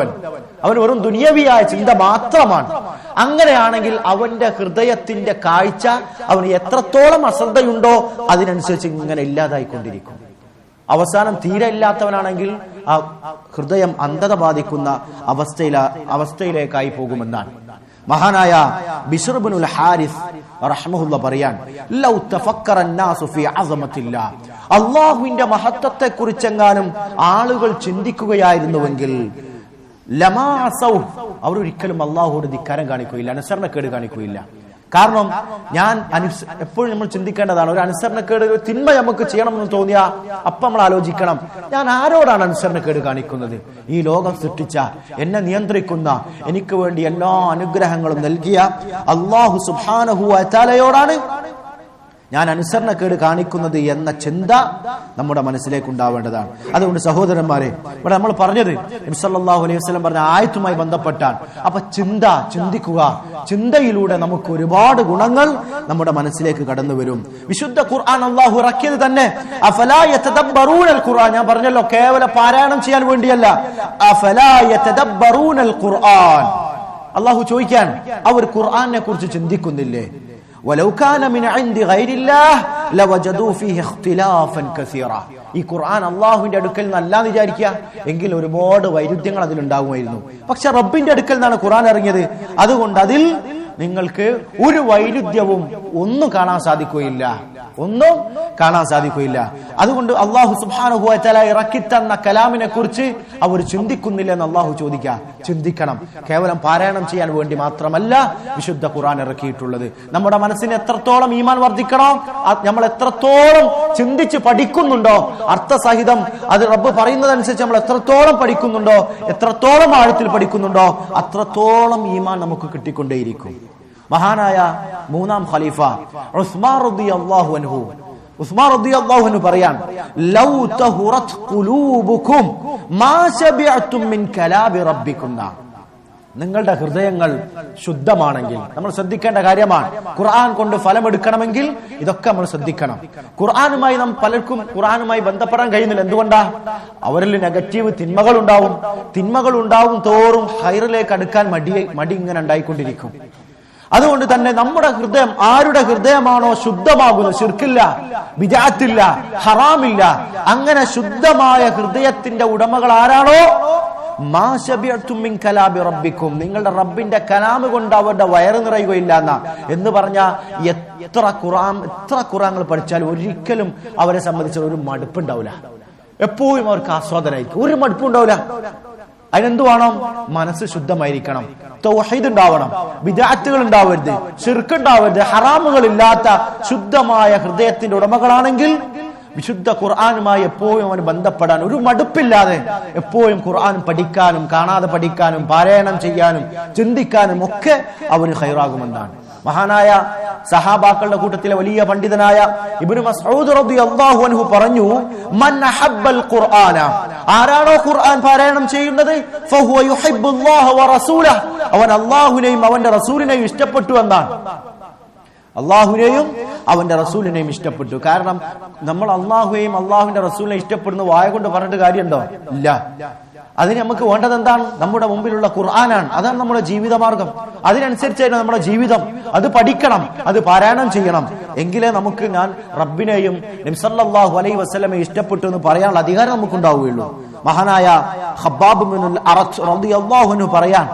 അവൻ വെറും ദുനിയവിയായ ചിന്ത മാത്രമാണ്. അങ്ങനെയാണെങ്കിൽ അവന്റെ ഹൃദയത്തിന്റെ കാഴ്ച അവന് എത്രത്തോളം അശ്രദ്ധയുണ്ടോ അതിനനുസരിച്ച് ഇങ്ങനെ ഇല്ലാതായിക്കൊണ്ടിരിക്കും. അവസാനം തീരെ ഇല്ലാത്തവനാണെങ്കിൽ ആ ഹൃദയം അന്ധത ബാധിക്കുന്ന അവസ്ഥയിലേക്കായി പോകുമെന്നാണ്. മഹാനായ ബിശ്ർ ഇബ്നുൽ ഹാരിസ് റഹ്മഹുല്ലാഹ് പറയാൻ, ലൗ തഫക്കറ അന്നാസു ഫീ അസമത്തില്ലാ, അല്ലാഹുവിന്റെ മഹത്വത്തെ കുറിച്ചെങ്ങാനും ആളുകൾ ചിന്തിക്കുകയായിരുന്നുവെങ്കിൽ ലമാ അസൗ, അവർ ഒരിക്കലും അല്ലാഹുവോട് ധിക്കാരം കാണിക്കുകയില്ല, അനുസരണക്കേട് കാണിക്കുകയില്ല. കാരണം എപ്പോഴും നമ്മൾ ചിന്തിക്കേണ്ടതാണ്, ഒരു അനുസരണക്കേട്, ഒരു തിന്മ നമുക്ക് ചെയ്യണമെന്ന് തോന്നിയാൽ അപ്പം നമ്മൾ ആലോചിക്കണം, ഞാൻ ആരോടാണ് അനുസരണക്കേട് കാണിക്കുന്നത്? ഈ ലോകം സൃഷ്ടിച്ച, എന്നെ നിയന്ത്രിക്കുന്ന, എനിക്ക് വേണ്ടി എല്ലാ അനുഗ്രഹങ്ങളും നൽകിയ അല്ലാഹു സുബ്ഹാനഹു വ തആലയോടാണ് ഞാൻ അനുസരണക്കേട് കാണിക്കുന്നത് എന്ന ചിന്ത നമ്മുടെ മനസ്സിലേക്ക് ഉണ്ടാവേണ്ടതാണ്. അതുകൊണ്ട് സഹോദരന്മാരെ, ഇവിടെ നമ്മൾ പറഞ്ഞത് നബി സല്ലല്ലാഹു അലൈഹി വസല്ലം പറഞ്ഞ ആയത്തുമായി ബന്ധപ്പെട്ടാണ്. അപ്പൊ ചിന്തിക്കുക, ചിന്തയിലൂടെ നമുക്ക് ഒരുപാട് ഗുണങ്ങൾ നമ്മുടെ മനസ്സിലേക്ക് കടന്നു വരും. വിശുദ്ധ ഖുർആൻ അല്ലാഹു ഇറക്കിയത് തന്നെ അഫലാ യതദബ്ബറൂനൽ ഖുർആൻ, ഞാൻ പറഞ്ഞല്ലോ, കേവല പാരായണം ചെയ്യാൻ വേണ്ടിയല്ല. അഫലാ യതദബ്ബറൂനൽ ഖുർആൻ, അല്ലാഹു ചോദിക്കാൻ, അവർ ഖുർആനെ കുറിച്ച് ചിന്തിക്കുന്നില്ലേ? വലൗ കാന മിൻ ഇൻദി ഗൈരില്ലാഹ് ലവജദൂ ഫീഹി ഇഖ്തിലാഫൻ കസീറാ, ഈ ഖുർആൻ അല്ലാഹുവിന്റെ അടുക്കൽ നിന്നല്ലാന്ന് വിചാരിക്കുക എങ്കിൽ ഒരുപാട് വൈരുദ്ധ്യങ്ങൾ അതിലുണ്ടാകുമായിരുന്നു. പക്ഷെ റബ്ബിന്റെ അടുക്കൽ നിന്നാണ് ഖുർആൻ ഇറങ്ങിയത്. അതുകൊണ്ട് അതിൽ നിങ്ങൾക്ക് ഒരു വൈരുദ്ധ്യവും ഒന്നും കാണാൻ സാധിക്കുകയില്ല. അതുകൊണ്ട് അല്ലാഹു സുബ്ഹാനഹു വ തആല ഇറക്കി തന്ന കലാമിനെ കുറിച്ച് അവർ ചിന്തിക്കുന്നില്ല എന്ന് അല്ലാഹു ചിന്തിക്കണം. കേവലം പാരായണം ചെയ്യാൻ വേണ്ടി മാത്രമല്ല വിശുദ്ധ ഖുർആൻ ഇറക്കിയിട്ടുള്ളത്. നമ്മുടെ മനസ്സിന് എത്രത്തോളം ഈമാൻ വർദ്ധിക്കണോ, നമ്മൾ എത്രത്തോളം ചിന്തിച്ച് പഠിക്കുന്നുണ്ടോ, അർത്ഥസഹിതം അത് റബ്ബ് പറയുന്നതനുസരിച്ച് നമ്മൾ എത്രത്തോളം പഠിക്കുന്നുണ്ടോ, എത്രത്തോളം ആഴത്തിൽ പഠിക്കുന്നുണ്ടോ, അത്രത്തോളം ഈമാൻ നമുക്ക് കിട്ടിക്കൊണ്ടേയിരിക്കും. മഹാനായ മൂന്നാം ഖലീഫ ഉസ്മാൻ റളിയല്ലാഹു അൻഹു പറയാൻ, ലൗ തഹുറത് ഖുലൂബുകും മാ ശബിഅതും മിൻ കലാബി റബ്ബികും, നിങ്ങളുടെ ഹൃദയങ്ങൾ ശുദ്ധമാണെങ്കിൽ, നമ്മൾ ശ്രദ്ധിക്കേണ്ട കാര്യമാണ്. ഖുർആൻ കൊണ്ട് ഫലമെടുക്കണമെങ്കിൽ ഇതൊക്കെ നമ്മൾ ശ്രദ്ധിക്കണം. പലർക്കും ഖുർആനുമായി ബന്ധപ്പെടാൻ കഴിയുന്നില്ല. എന്തുകൊണ്ടാ? അവരിൽ നെഗറ്റീവ് തിന്മകൾ ഉണ്ടാവും തോറും ഹൈറിലേക്ക് അടുക്കാൻ മടി ഇങ്ങനെ ഉണ്ടായിക്കൊണ്ടിരിക്കും. അതുകൊണ്ട് തന്നെ നമ്മുടെ ഹൃദയം, ആരുടെ ഹൃദയമാണോ ശുദ്ധമാകുന്നത്, ശിർക്കില്ല, ബിദ്അത്തില്ല, ഹറാമില്ല, അങ്ങനെ ശുദ്ധമായ ഹൃദയത്തിന്റെ ഉടമകൾ ആരാണോ, മാ ശബിഅതും മിൻ കലാബി റബ്ബിക്കും, നിങ്ങളുടെ റബ്ബിന്റെ കലാമ് കൊണ്ട് അവരുടെ വയറ് നിറയുകയില്ല എന്ന് പറഞ്ഞ എത്ര ഖുർആനുകൾ പഠിച്ചാലും ഒരിക്കലും അവരെ സംബന്ധിച്ച് ഒരു മടുപ്പുണ്ടാവില്ല. എപ്പോഴും അവർക്ക് ആസ്വാദനമായിരിക്കും, ഒരു മടുപ്പുണ്ടാവില്ല. അതിനെന്തു വേണം? മനസ്സ് ശുദ്ധമായിരിക്കണം, തൗഹീദ് ഉണ്ടാവണം, ബിദ്അത്തുകൾ ഉണ്ടാവരുത്, ശിർക്ക് ഉണ്ടാവരുത്, ഹറാമുകൾ ഇല്ലാത്ത ശുദ്ധമായ ഹൃദയത്തിന്റെ ഉടമകളാണെങ്കിൽ വിശുദ്ധ ഖുർആനുമായി എപ്പോഴും അവന് ബന്ധപ്പെടാൻ ഒരു മടുപ്പില്ലാതെ എപ്പോഴും ഖുർആൻ പഠിക്കാനും, കാണാതെ പഠിക്കാനും, പാരായണം ചെയ്യാനും, ചിന്തിക്കാനും ഒക്കെ അവന് ഖൈറാകുമെന്നാണ്. മഹാനായ സഹാബാക്കളുടെ കൂട്ടത്തിലെ വലിയ പണ്ഡിതനായ ഇബ്നു മസ്ഊദ് റളിയല്ലാഹു അൻഹു പറഞ്ഞു, മൻ അഹബ്ബൽ ഖുർആന, ആരാണോ ഖുർആൻ പാരായണം ചെയ്യുന്നത്, ഫഹുവ യുഹിബ്ബുല്ലാഹ വ റസൂലഹു, അവൻ അല്ലാഹുവിനെയും അവന്റെ റസൂലിനെയും ഇഷ്ടപ്പെട്ടു എന്നാണ്. അള്ളാഹുവിനെയും അവന്റെ റസൂലിനെയും ഇഷ്ടപ്പെട്ടു. കാരണം നമ്മൾ അള്ളാഹുവേയും അള്ളാഹുവിന്റെ റസൂലിനെ ഇഷ്ടപ്പെടുന്ന വായ കൊണ്ട് പറഞ്ഞിട്ട് കാര്യമുണ്ടോ? ഇല്ല. അതിന് നമുക്ക് വേണ്ടത് എന്താണ്? നമ്മുടെ മുമ്പിലുള്ള ഖുർആനാണ്. അതാണ് നമ്മുടെ ജീവിതമാർഗം. അതിനനുസരിച്ചായിരുന്നു നമ്മുടെ ജീവിതം. അത് പഠിക്കണം, അത് പാരായണം ചെയ്യണം. എങ്കിലേ നമുക്ക് ഞാൻ റബ്ബിനെയും നബി സല്ലല്ലാഹു അലൈഹി വസല്ലമയെ ഇഷ്ടപ്പെട്ടു എന്ന് പറയാനുള്ള അധികാരം നമുക്കുണ്ടാവുകയുള്ളൂ. മഹാനായ ഖബ്ബാബ് ഇബ്നുൽ അറത്ത് റളിയല്ലാഹു അൻഹു പറയാൻ,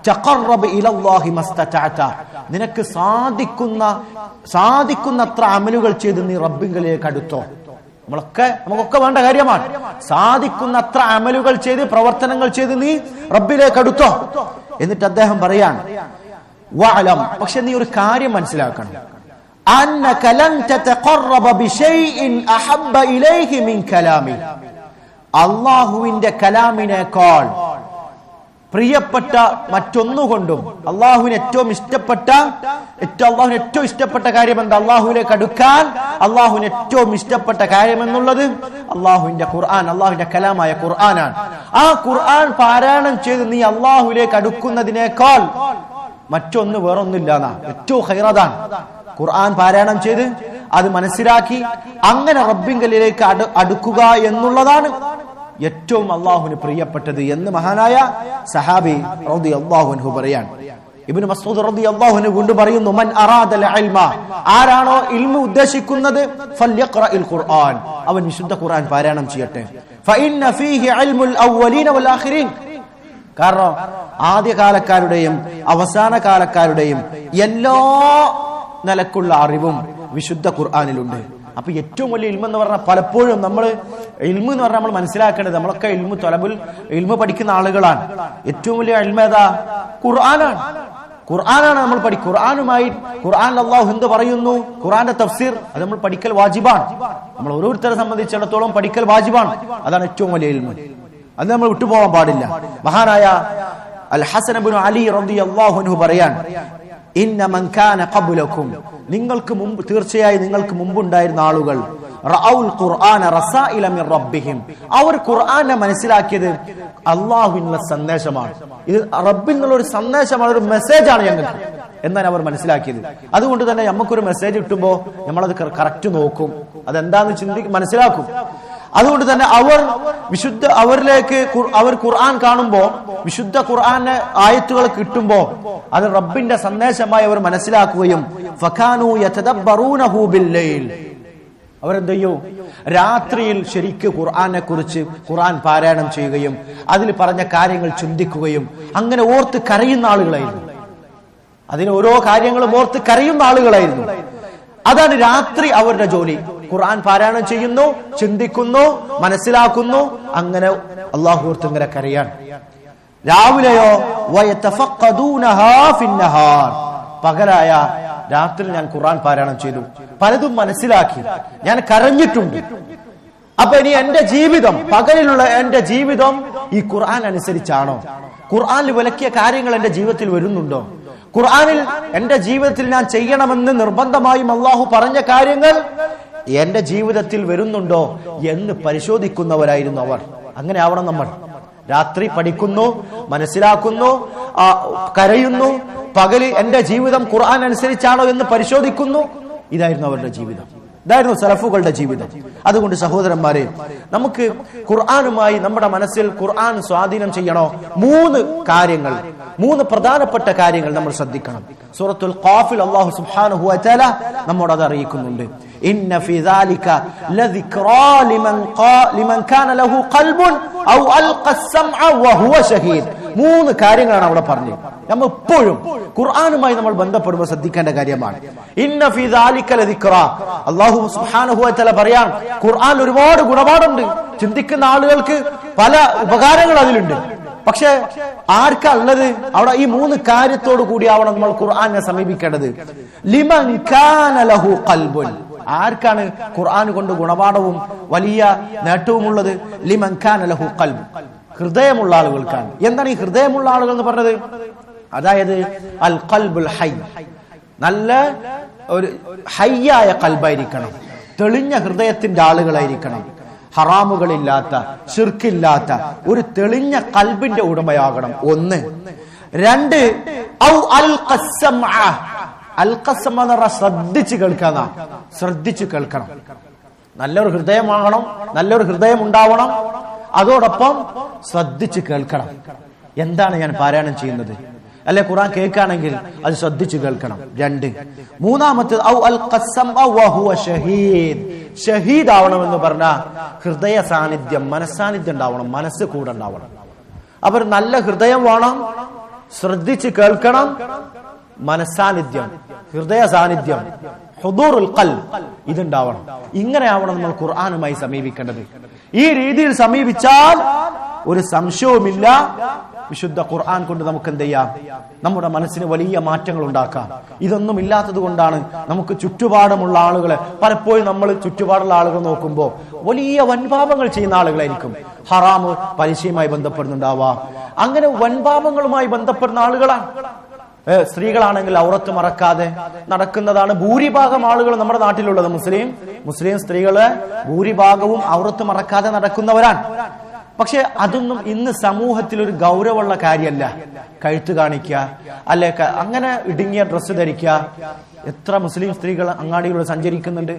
തഖറബ് ഇലല്ലാഹി മസ്തതഅത, നിനക്ക് സാധിക്കുന്നത്ര അമലുകൾ ചെയ്ത് നീ റബ്ബിലേക്ക് അടുത്തോ. നമുക്കൊക്കെ വേണ്ട കാര്യമാണ്. സാധിക്കുന്നത്ര അമലുകൾ ചെയ്ത്, പ്രവർത്തനങ്ങൾ ചെയ്ത് നീ റബ്ബിലേക്ക് അടുത്തോ. എന്നിട്ട് അദ്ദേഹം പറയാൻ, വഅലം, പക്ഷെ നീ ഒരു കാര്യം മനസ്സിലാക്കണം, അന്നക ലൻ തതഖറബ ബിശൈഇൻ അഹബ്ബ ഇലൈഹി മിൻ കലാമി, അല്ലാഹുവിന്റെ കലാമിനേക്കാൾ പ്രിയപ്പെട്ട മറ്റൊന്നുകൊണ്ടും അള്ളാഹുവിന് ഏറ്റവും ഇഷ്ടപ്പെട്ട കാര്യം എന്താ? അള്ളാഹുവിലേക്ക് അടുക്കാൻ അള്ളാഹുവിന് ഏറ്റവും ഇഷ്ടപ്പെട്ട കാര്യം എന്നുള്ളത് അള്ളാഹുവിന്റെ ഖുർആൻ, അള്ളാഹുവിന്റെ കലാമായ ഖുർആനാണ്. ആ ഖുർആൻ പാരായണം ചെയ്ത് നീ അള്ളാഹുവിലേക്ക് അടുക്കുന്നതിനേക്കാൾ മറ്റൊന്ന് വേറൊന്നില്ലാന്നാ. ഏറ്റവും ഖൈറതാണ് ഖുർആൻ പാരായണം ചെയ്ത് അത് മനസ്സിലാക്കി അങ്ങനെ റബ്ബിങ്കലിലേക്ക് അടുക്കുക എന്നുള്ളതാണ് ഏറ്റവും അള്ളാഹുവിന് പ്രിയപ്പെട്ടത് എന്ന് മഹാനായ സഹാബി റളിയല്ലാഹു അൻഹു പറയാണ്. ഇബ്നു മസ്ഊദ് റളിയല്ലാഹു അൻഹു കൊണ്ട് പറയുന്നു, മൻ അറാദൽ ഇൽമ, ആരാണോ ഇൽമ ഉദ്ദേശിക്കുന്നത്, ഫൽയഖ്റഇൽ ഖുർആൻ, അവൻ വിശുദ്ധ ഖുർആൻ പാരായണം ചെയ്യട്ടെ. ഫഇന്ന ഫീഹി ഇൽമുൽ അവ്വലീന വൽ ആഖിരീൻ, കാരണം ആദ്യകാലക്കാരുടെയും അവസാന കാലക്കാരുടെയും എല്ലാ നിലക്കുള്ള അറിവും വിശുദ്ധ ഖുർആനിലുണ്ട്. അപ്പൊ ഏറ്റവും വലിയ ഇൽമ എന്ന് പറഞ്ഞാൽ പലപ്പോഴും നമ്മൾ ഇൽമ എന്ന് പറഞ്ഞാൽ നമ്മൾ മനസ്സിലാക്കേണ്ടത്, നമ്മളൊക്കെ ഇൽമു തൊലബുൽ ഇൽമ പഠിക്കുന്ന ആളുകളാണ്. ഏറ്റവും വലിയ ഇൽമ ഏതാ? ഖുർആനാണ്. ഖുർആനാണ് നമ്മൾ ഖുർആനുമായി ഖുർആൻ അല്ലാഹു എന്ത് പറയുന്നു, ഖുർആന്റെ തഫ്സീർ അത് നമ്മൾ പഠിക്കൽ വാജിബാണ്. നമ്മൾ ഓരോരുത്തരെ സംബന്ധിച്ചിടത്തോളം പഠിക്കൽ വാജിബാണ്. അതാണ് ഏറ്റവും വലിയ ഇൽമ. അത് നമ്മൾ വിട്ടുപോകാൻ പാടില്ല. മഹാനായ അൽ ഹസൻ ഇബ്നു അലി റളിയല്ലാഹു അൻഹു പറയാൻ, ഇന്ന മൻ കാന ഖബ്ലകും, നിങ്ങൾക്ക് മുമ്പ് തീർച്ചയായും നിങ്ങൾക്ക് മുമ്പുണ്ടായിരുന്ന ആളുകൾ, റഅഉൽ ഖുർആന റസായില മിർ റബ്ബിഹിം, അവർ ഖുർആനെ മനസ്സിലാക്കിയത് അല്ലാഹുവിനുള്ള സന്ദേശമാണ്. ഇത് റബ്ബിൽ നിന്നുള്ള ഒരു സന്ദേശമാണ്, ഒരു മെസ്സേജാണ് ഞങ്ങൾക്ക് എന്നാണ് അവർ മനസ്സിലാക്കിയത്. അതുകൊണ്ട് തന്നെ നമുക്കൊരു മെസ്സേജ് കിട്ടുമ്പോൾ നമ്മളത് കറക്റ്റ് നോക്കും, അതെന്താന്ന് മനസ്സിലാക്കും. അതുകൊണ്ട് തന്നെ അവരിലേക്ക് അവർ ഖുർആൻ കാണുമ്പോൾ, വിശുദ്ധ ഖുർആന്റെ ആയത്തുകൾ കിട്ടുമ്പോ അത് റബ്ബിന്റെ സന്ദേശമായി അവർ മനസ്സിലാക്കുകയും ഫകാനൂ യതദബ്ബറൂനഹു ബില്ലൈൽ, അവരെന്ത് ചെയ്യും, രാത്രിയിൽ ശരിക്ക് ഖുർആനെ കുറിച്ച് ഖുർആൻ പാരായണം ചെയ്യുകയും അതിൽ പറഞ്ഞ കാര്യങ്ങൾ ചിന്തിക്കുകയും അങ്ങനെ ഓർത്ത് കരയുന്ന ആളുകളായിരുന്നു. അതിന് ഓരോ കാര്യങ്ങളും ഓർത്ത് കരയുന്ന ആളുകളായിരുന്നു. അതാണ് രാത്രി അവരുടെ ജോലി. ഖുർആൻ പാരായണം ചെയ്യുന്നു, ചിന്തിക്കുന്നു, മനസ്സിലാക്കുന്നു, അങ്ങനെ അല്ലാഹു ഓർത്ത് ഇങ്ങനെ കരയാണ്. രാവിലെയോ വയതഫഖദൂനഹാ ഫിന്നഹാർ, പകലായ രാത്രി ഞാൻ ഖുർആൻ പാരായണം ചെയ്തു, പലതും മനസ്സിലാക്കി, ഞാൻ കരഞ്ഞിട്ടുണ്ട്. അപ്പൊ ഇനി എന്റെ ജീവിതം, പകലിലുള്ള എന്റെ ജീവിതം ഈ ഖുർആൻ അനുസരിച്ചാണോ? ഖുർആനിൽ വിലക്കിയ കാര്യങ്ങൾ എന്റെ ജീവിതത്തിൽ വരുന്നുണ്ടോ? ഖുർആനിൽ എന്റെ ജീവിതത്തിൽ ഞാൻ ചെയ്യണമെന്ന് നിർബന്ധമായും അല്ലാഹു പറഞ്ഞ കാര്യങ്ങൾ എന്റെ ജീവിതത്തിൽ വരുന്നുണ്ടോ എന്ന് പരിശോധിക്കുന്നവരായിരുന്നു അവർ. അങ്ങനെ ആവണം നമ്മൾ. രാത്രി പഠിക്കുന്നു, മനസ്സിലാക്കുന്നു, കരയുന്നു, പകല് എന്റെ ജീവിതം ഖുർആൻ അനുസരിച്ചാണോ എന്ന് പരിശോധിക്കുന്നു. ഇതായിരുന്നു അവരുടെ ജീവിതം, ഇതായിരുന്നു സലഫുകളുടെ ജീവിതം. അതുകൊണ്ട് സഹോദരന്മാരെ, നമുക്ക് ഖുർആനുമായി നമ്മുടെ മനസ്സിൽ ഖുർആൻ സ്വാധീനം ചെയ്യണോ? മൂന്ന് പ്രധാനപ്പെട്ട കാര്യങ്ങൾ നമ്മൾ ശ്രദ്ധിക്കണം. സൂറത്തുൽ ഖാഫിൽ അല്ലാഹു സുബ്ഹാനഹു വ തആല നമ്മോട് അത് അറിയിക്കുന്നുണ്ട്. ഇന്ന ഫീ ദാലിക ലദിക്റാ ലിമൻ കാന ലഹു ഖൽബുൻ ഔ അൽഖ അസ്സംഅ വഹുവ ഷഹീദ്. മൂന്ന് കാര്യങ്ങളാണ് അവിടെ പറഞ്ഞത്. നമ്മൾ എപ്പോഴും ഖുർആനുമായി നമ്മൾ ബന്ധപ്പെടുമ്പോൾ ശ്രദ്ധിക്കേണ്ട കാര്യമാണ്. ഇന്ന ഫീ ദാലിക ലദിക്റാ, അല്ലാഹു സുബ്ഹാനഹു വ തആല പറയാൻ, ഖുർആൻ ഒരുപാട് ഗുണപാഠമുണ്ട്. ചിന്തിക്കുന്ന ആളുകൾക്ക് പല ഉപകാരങ്ങൾ അതിലുണ്ട്. പക്ഷെ ആർക്കാ ഉള്ളത്? അവിടെ ഈ മൂന്ന് കാര്യത്തോടു കൂടി ആവണം നമ്മൾ ഖുർആനെ സമീപിക്കേണ്ടത്. ലിമൻ കാന ലഹു ഖൽബുൻ, ആർക്കാണ് ഖുർആൻ കൊണ്ട് ഗുണപാഠവും വലിയ നേട്ടവുമുള്ളത്? ലിമൻ കാന ലഹു ഖൽബ്, ഹൃദയമുള്ള ആളുകൾക്കാണ്. എന്താണ് ഈ ഹൃദയമുള്ള ആളുകൾ എന്ന് പറഞ്ഞത്? അതായത് അൽ ഖൽബുൽ ഹൈ, നല്ല ഒരു ഹയ്യായ കൽബായിരിക്കണം, തെളിഞ്ഞ ഹൃദയത്തിന്റെ ആളുകളായിരിക്കണം, ഹറാമുകളില്ലാത്ത, ശിർക്കില്ലാത്ത ഒരു തെളിഞ്ഞ കൽബിന്റെ ഉടമയാകണം. ഒന്ന്. രണ്ട്, ഔ അൽഖസ്സംഅ, അൽഖസ്സമ എന്ന് പറഞ്ഞാൽ ശ്രദ്ധിച്ചു കേൾക്കാന്ന, ശ്രദ്ധിച്ചു കേൾക്കണം. നല്ലൊരു ഹൃദയമാകണം, നല്ലൊരു ഹൃദയം ഉണ്ടാവണം. അതോടൊപ്പം ശ്രദ്ധിച്ചു കേൾക്കണം. എന്താണ് ഞാൻ പാരായണം ചെയ്യുന്നത്? അല്ലെ ഖുർആൻ കേൾക്കുകയാണെങ്കിൽ അത് ശ്രദ്ധിച്ചു കേൾക്കണം. രണ്ട്. മൂന്നാമത്തേത് ഔ അൽഖസ്സംഅ വഹുവ ഷഹീദ്, ഷഹീദ് ആവണമെന്ന് പറഞ്ഞാൽ ഹൃദയ സാന്നിധ്യം, മനസ്സാന്നിധ്യം ഉണ്ടാവണം, മനസ്സ് കൂടെ ഉണ്ടാവണം. അവർ നല്ല ഹൃദയം വേണം, ശ്രദ്ധിച്ച് കേൾക്കണം, മനസ്സാന്നിധ്യം, ഹൃദയ സാന്നിധ്യം, ഹുദൂറുൽ ഖൽബ് ഇതുണ്ടാവണം. ഇങ്ങനെ ആവണം നമ്മൾ ഖുർആനുമായി സമീപിക്കേണ്ടത്. ഈ രീതിയിൽ സമീപിച്ചാൽ ഒരു സംശയവുമില്ല, വിശുദ്ധ ഖുർആൻ കൊണ്ട് നമുക്ക് എന്ത് ചെയ്യാം? നമ്മുടെ മനസ്സിന് വലിയ മാറ്റങ്ങൾ ഉണ്ടാക്കാം. ഇതൊന്നും ഇല്ലാത്തത് കൊണ്ടാണ് നമുക്ക് ചുറ്റുപാടുമുള്ള ആളുകളെ, പലപ്പോഴും നമ്മൾ ചുറ്റുപാടുള്ള ആളുകൾ നോക്കുമ്പോൾ വലിയ വൻപാപങ്ങൾ ചെയ്യുന്ന ആളുകളായിരിക്കും. ഹറാമ്, പലിശയുമായി ബന്ധപ്പെടുന്നുണ്ടാവാം. അങ്ങനെ വൻപാപങ്ങളുമായി ബന്ധപ്പെടുന്ന ആളുകളാണ്. സ്ത്രീകളാണെങ്കിൽ ഔറത്ത് മറക്കാതെ നടക്കുന്നതാണ് ഭൂരിഭാഗം ആളുകൾ നമ്മുടെ നാട്ടിലുള്ളത്. മുസ്ലിം സ്ത്രീകള് ഭൂരിഭാഗവും ഔറത്ത് മറക്കാതെ നടക്കുന്നവരാണ്. പക്ഷെ അതൊന്നും ഇന്ന് സമൂഹത്തിൽ ഒരു ഗൗരവമുള്ള കാര്യമല്ല. കഴുത്ത് കാണിക്കുക, അല്ലെ അങ്ങനെ ഇടുങ്ങിയ ഡ്രസ്സ് ധരിക്കുക. എത്ര മുസ്ലിം സ്ത്രീകൾ അങ്ങാടിയിലൂടെ സഞ്ചരിക്കുന്നുണ്ട്.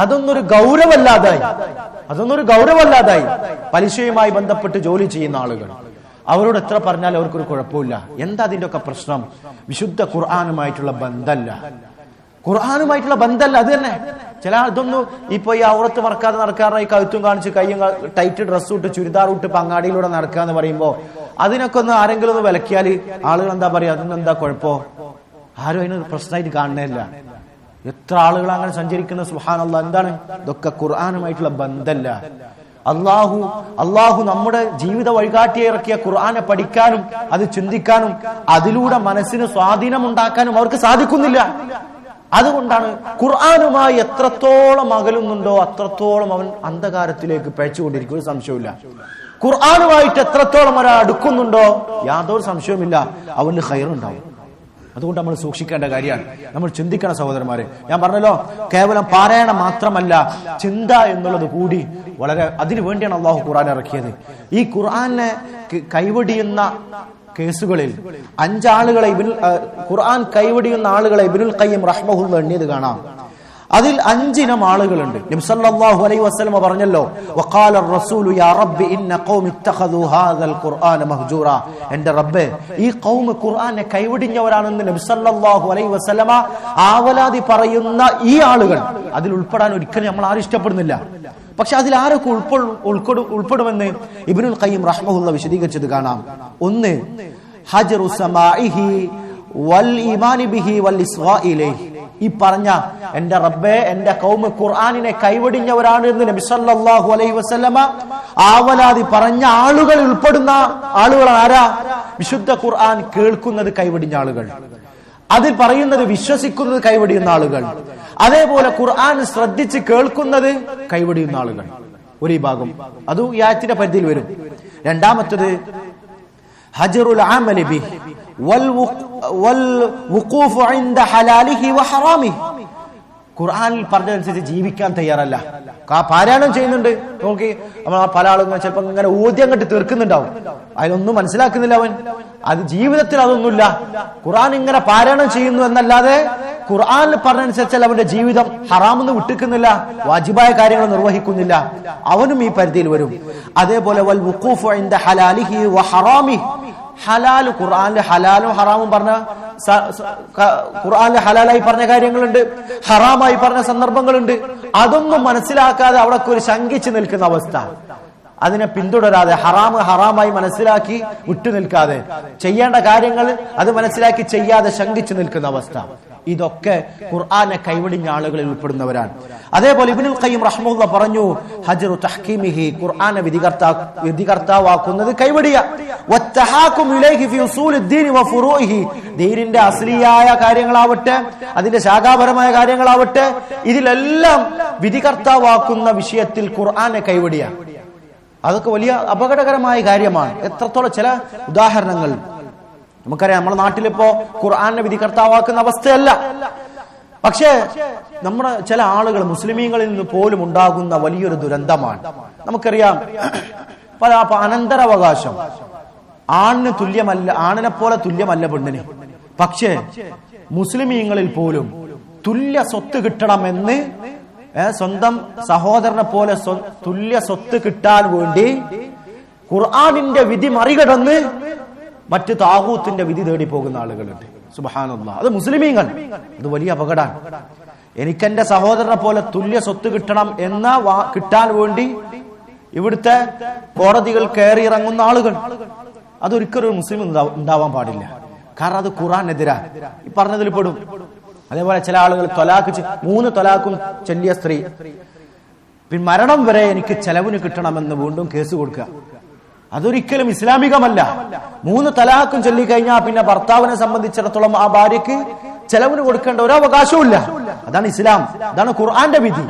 അതൊന്നും ഒരു ഗൗരവമല്ലാതായി. പലിശയുമായി ബന്ധപ്പെട്ട് ജോലി ചെയ്യുന്ന ആളുകൾ, അവരോട് എത്ര പറഞ്ഞാലും അവർക്കൊരു കുഴപ്പമില്ല. എന്താ അതിന്റെ ഒക്കെ പ്രശ്നം? വിശുദ്ധ ഖുർആനുമായിട്ടുള്ള ബന്ധമല്ല. അത് തന്നെ. ചില ഇതൊന്നും ഇപ്പൊ ഈ ഔറത്ത് മറക്കാതെ നടക്കാറായി കഴുത്തും കാണിച്ച് കയ്യും ടൈറ്റ് ഡ്രസ്സ് ഇട്ട് ചുരിദാർ ഇട്ട് ഇപ്പൊ അങ്ങാടിയിലൂടെ നടക്കാന്ന് പറയുമ്പോ അതിനൊക്കെ ഒന്ന് ആരെങ്കിലും ഒന്ന് വിലക്കിയാൽ ആളുകൾ എന്താ പറയാ, അതൊന്നും എന്താ കുഴപ്പമോ? ആരും അതിനൊരു പ്രശ്നമായിട്ട് കാണുന്നില്ല. എത്ര ആളുകൾ അങ്ങനെ സഞ്ചരിക്കുന്ന സുബ്ഹാനല്ലാഹ്. എന്താണ് ഇതൊക്കെ? ഖുർആനുമായിട്ടുള്ള ബന്ധമല്ല. അള്ളാഹു നമ്മുടെ ജീവിത വഴികാട്ടിയെ ഇറക്കിയ ഖുർആനെ പഠിക്കാനും അത് ചിന്തിക്കാനും അതിലൂടെ മനസ്സിന് സ്വാധീനം ഉണ്ടാക്കാനും അവർക്ക് സാധിക്കുന്നില്ല. അതുകൊണ്ടാണ് ഖുർആനുമായി എത്രത്തോളം അകലുന്നുണ്ടോ അത്രത്തോളം അവൻ അന്ധകാരത്തിലേക്ക് പഴച്ചുകൊണ്ടിരിക്കും. ഒരു സംശയമില്ല. ഖുർആനുമായിട്ട് എത്രത്തോളം ഒരാൾ അടുക്കുന്നുണ്ടോ യാതൊരു സംശയവുമില്ല അവന് ഖൈറുണ്ടാവും. അതുകൊണ്ട് നമ്മൾ സൂക്ഷിക്കേണ്ട കാര്യമാണ്. നമ്മൾ ചിന്തിക്കണം സഹോദരന്മാരെ. ഞാൻ പറഞ്ഞല്ലോ, കേവലം പാരായണം മാത്രമല്ല, ചിന്ത എന്നുള്ളത് കൂടി വളരെ അതിനു വേണ്ടിയാണ് അള്ളാഹു ഖുർആൻ ഇറക്കിയത്. ഈ ഖുർആനെ കൈവടിയുന്ന കേസുകളിൽ 5 ആളുകളെ ഖുർആൻ കൈവടിയുന്ന ആളുകളെ ഇബ്നുൽ ഖയ്യിം റഹ്മഹുല്ലാഹ് എണ്ണിയത് കാണാം. അതിൽ 5 ഇനം ആളുകളുണ്ട്. നബി സല്ലല്ലാഹു അലൈഹി വസല്ലം പറഞ്ഞല്ലോ, വഖാല റസൂലു യാ റബ്ബി ഇന്ന ഖൗമി ഇത്തഖദു ഹാദൽ ഖുർആന മഹ്ജൂറ. എന്റെ റബ്ബേ, ഈ ഖൗം ഖുർആനെ കൈവടിഞ്ഞവരാണെന്ന് നബി സല്ലല്ലാഹു അലൈഹി വസല്ലമ ആവലാതി പറയുന്ന ഈ ആളുകൾ, അതിൽ ഉൾപ്പെടാൻ ഒരിക്കലും നമ്മൾ ആരും ഇഷ്ടപ്പെടുന്നില്ല. പക്ഷെ അതിൽ ആരൊക്കെ ഉൾപ്പെടുമെന്ന് ഇബ്നുൽ ഖയ്യിം റഹ്മഹുല്ലാഹ് വിശദീകരിച്ചത് കാണാം. 1, ഹജ്റു സമാഇഹി വൽ ഈമാനി ബിഹി വൽ ഇസ്ഗാ ഇലൈഹി. ഈ പറഞ്ഞ എന്റെ റബ്ബേ, എന്റെ ഖൗം ഖുർആനിനെ കൈവടിഞ്ഞവരാണ് എന്ന് നബി സല്ലല്ലാഹു അലൈഹി വസല്ലമ ആവലാതി പറഞ്ഞ ആളുകൾ ഉൾപ്പെടുന്ന ആളുകൾ ആരാ? വിശുദ്ധ ഖുർആൻ കേൾക്കുന്നത് കൈവടിഞ്ഞ ആളുകൾ, അതിൽ പറയുന്നത് വിശ്വസിക്കുന്നത് കൈവടിയുന്ന ആളുകൾ, അതേപോലെ ഖുർആൻ ശ്രദ്ധിച്ച് കേൾക്കുന്നത് കൈവടിയുന്ന ആളുകൾ. ഒരു ഭാഗം അത് ഈ ആയത്തിന്റെ പരിധിയിൽ വരും. രണ്ടാമത്തത് ഹജ്റുൽ അമലി ബിഹി വൽ വുഖൂഫു ഇൻദ ഹലാലിഹി വ ഹറാമിഹി. ഖുർആനിൽ പറഞ്ഞതനുസരിച്ച് ജീവിക്കാൻ തയ്യാറല്ല. പാരായണം ചെയ്യുന്നുണ്ട്, നോക്കി നമ്മൾ പല ആളുകളും ചിലപ്പോൾ ഇങ്ങനെ ഊദ്യം കെട്ടി തീർക്കുന്നുണ്ടാവും, അതിലൊന്നും മനസ്സിലാക്കുന്നില്ല അവൻ. അത് ജീവിതത്തിൽ അതൊന്നുമില്ല. ഖുർആൻ ഇങ്ങനെ പാരായണം ചെയ്യുന്നു എന്നല്ലാതെ ഖുർആനിൽ പറഞ്ഞതനുസരിച്ച് അവന്റെ ജീവിതം ഹറാമെന്ന് വിട്ടിക്കുന്നില്ല, വാജിബായ കാര്യങ്ങൾ നിർവഹിക്കുന്നില്ല. അവനും ഈ പരിധിയിൽ വരും. അതേപോലെ വൽ വുഖൂഫു ഇൻദ ഹലാലിഹി വ ഹറാമിഹി. ഹലാൽ, ഖുർആനിലെ ഹലാലും ഹറാമും പറഞ്ഞ ഖുർആനിലെ ഹലാലായി പറഞ്ഞ കാര്യങ്ങളുണ്ട്, ഹറാമായി പറഞ്ഞ സന്ദർഭങ്ങളുണ്ട്. അതൊന്നും മനസ്സിലാക്കാതെ അവിടെ ഒരു ശങ്കിച്ചു നിൽക്കുന്ന അവസ്ഥ, അതിനെ പിന്തുടരാതെ ഹറാമായി മനസ്സിലാക്കി വിട്ടുനിൽക്കാതെ ചെയ്യേണ്ട കാര്യങ്ങൾ അത് മനസ്സിലാക്കി ചെയ്യാതെ ശങ്കിച്ചു നിൽക്കുന്ന അവസ്ഥ. ഇതൊക്കെ ഖുർആനെ കൈവടിഞ്ഞ ആളുകളിൽ ഉൾപ്പെടുന്നവരാണ്. അതേപോലെ ഇബ്നുൽ ഖയ്യിം റഹ്മഹുല്ലാഹ് പറഞ്ഞു, ഹജ്റു തഹ്കീമിഹി, ഖുർആനെ വിധികർത്താവാക്കുന്നത് കൈവടിയ, വത്തഹാകും ഇലൈഹി ഫി ഉസൂലിദ്ദീൻ വ ഫുറൂഇഹി, ദീനിന്റെ അസ്ലിയായ കാര്യങ്ങളാവട്ടെ അതിന്റെ ശാഖാപരമായ കാര്യങ്ങളാവട്ടെ ഇതിലെല്ലാം വിധികർത്താവാക്കുന്ന വിഷയത്തിൽ ഖുർആനെ കൈവടിയ. അതൊക്കെ വലിയ അപകടകരമായ കാര്യമാണ്. എത്രത്തോളം ചില ഉദാഹരണങ്ങൾ നമുക്കറിയാം. നമ്മുടെ നാട്ടിലിപ്പോ ഖുർആനെ വിധികർത്താവാക്കുന്ന അവസ്ഥയല്ല. പക്ഷേ നമ്മുടെ ചില ആളുകൾ മുസ്ലിമീങ്ങളിൽ നിന്ന് പോലും ഉണ്ടാകുന്ന വലിയൊരു ദുരന്തമാണ്. നമുക്കറിയാം, അനന്തരാവകാശം ആണിന് തുല്യമല്ല, ആണിനെ പോലെ തുല്യമല്ല പെണ്ണിന്. പക്ഷേ മുസ്ലിമീങ്ങളിൽ പോലും തുല്യ സ്വത്ത് കിട്ടണമെന്ന് സ്വന്തം സഹോദരനെ പോലെ തുല്യ സ്വത്ത് കിട്ടാൻ വേണ്ടി ഖുർആനിന്റെ വിധി മറികടന്ന് മറ്റ് താഗൂത്തിന്റെ വിധി തേടി പോകുന്ന ആളുകളുണ്ട്. സുബ്ഹാനല്ലാഹ്. അത് മുസ്ലിമീങ്ങൾ. അത് വലിയ അപകടമാണ്. എനിക്കെന്റെ സഹോദരനെ പോലെ തുല്യ സ്വത്ത് കിട്ടണം എന്ന കിട്ടാൻ വേണ്ടി ഇവിടുത്തെ കോടതികൾ കയറി ഇറങ്ങുന്ന ആളുകൾ, അതൊരിക്കലും ഒരു മുസ്ലിം ഉണ്ടാവാൻ പാടില്ല. കാരണം അത് ഖുർആനെതിരാ, ഈ പറഞ്ഞതിൽ പെടും. അതേപോലെ ചില ആളുകൾ 3 തൊലാഖും ചൊല്ലിയ സ്ത്രീ പിന്നെ മരണം വരെ എനിക്ക് ചെലവിന് കിട്ടണമെന്ന് വീണ്ടും കേസ് കൊടുക്കുക. അതൊരിക്കലും ഇസ്ലാമികമല്ല. 3 തലാഖും ചൊല്ലിക്കഴിഞ്ഞാൽ പിന്നെ ഭർത്താവിനെ സംബന്ധിച്ചിടത്തോളം ആ ഭാര്യയ്ക്ക് ചെലവിന് കൊടുക്കേണ്ട ഒരു അവകാശവും ഇല്ല. അതാണ് ഇസ്ലാം, അതാണ് ഖുർആന്റെ വിധി.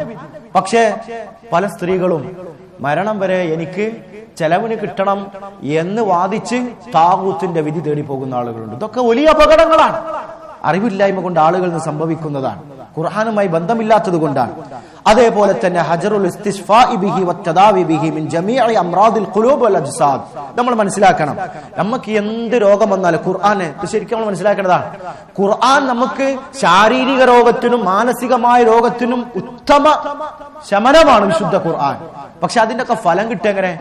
പക്ഷേ പല സ്ത്രീകളും മരണം വരെ എനിക്ക് ചെലവിന് കിട്ടണം എന്ന് വാദിച്ച് താഗൂത്തിന്റെ വിധി തേടി പോകുന്ന ആളുകളുണ്ട്. ഇതൊക്കെ വലിയ അപകടങ്ങളാണ്. അറിവില്ലായ്മ കൊണ്ട് ആളുകളിൽ നിന്ന് സംഭവിക്കുന്നതാണ്. ഖുർആനുമായി ബന്ധമില്ലാത്തത് കൊണ്ടാണ്. അതേപോലെ തന്നെ ഹജറുൽ ഇസ്തിശ്ഫാഇ ബിഹി വത്തദാവി ബിഹി മിൻ ജമീഇ അംറാദിൽ ഖുലൂബ് വൽ അജ്സാദ്. നമ്മൾ മനസ്സിലാക്കണം, നമുക്ക് എന്ത് രോഗം വന്നാലും ഖുർആന് ശരിക്കും നമ്മൾ മനസ്സിലാക്കേണ്ടതാണ്. ഖുർആൻ നമുക്ക് ശാരീരിക രോഗത്തിനും മാനസികമായ രോഗത്തിനും ഉത്തമ ശമനമാണ് വിശുദ്ധ ഖുർആൻ. പക്ഷെ അതിന്റെ ഒക്കെ ഫലം കിട്ടുക എങ്ങനെ?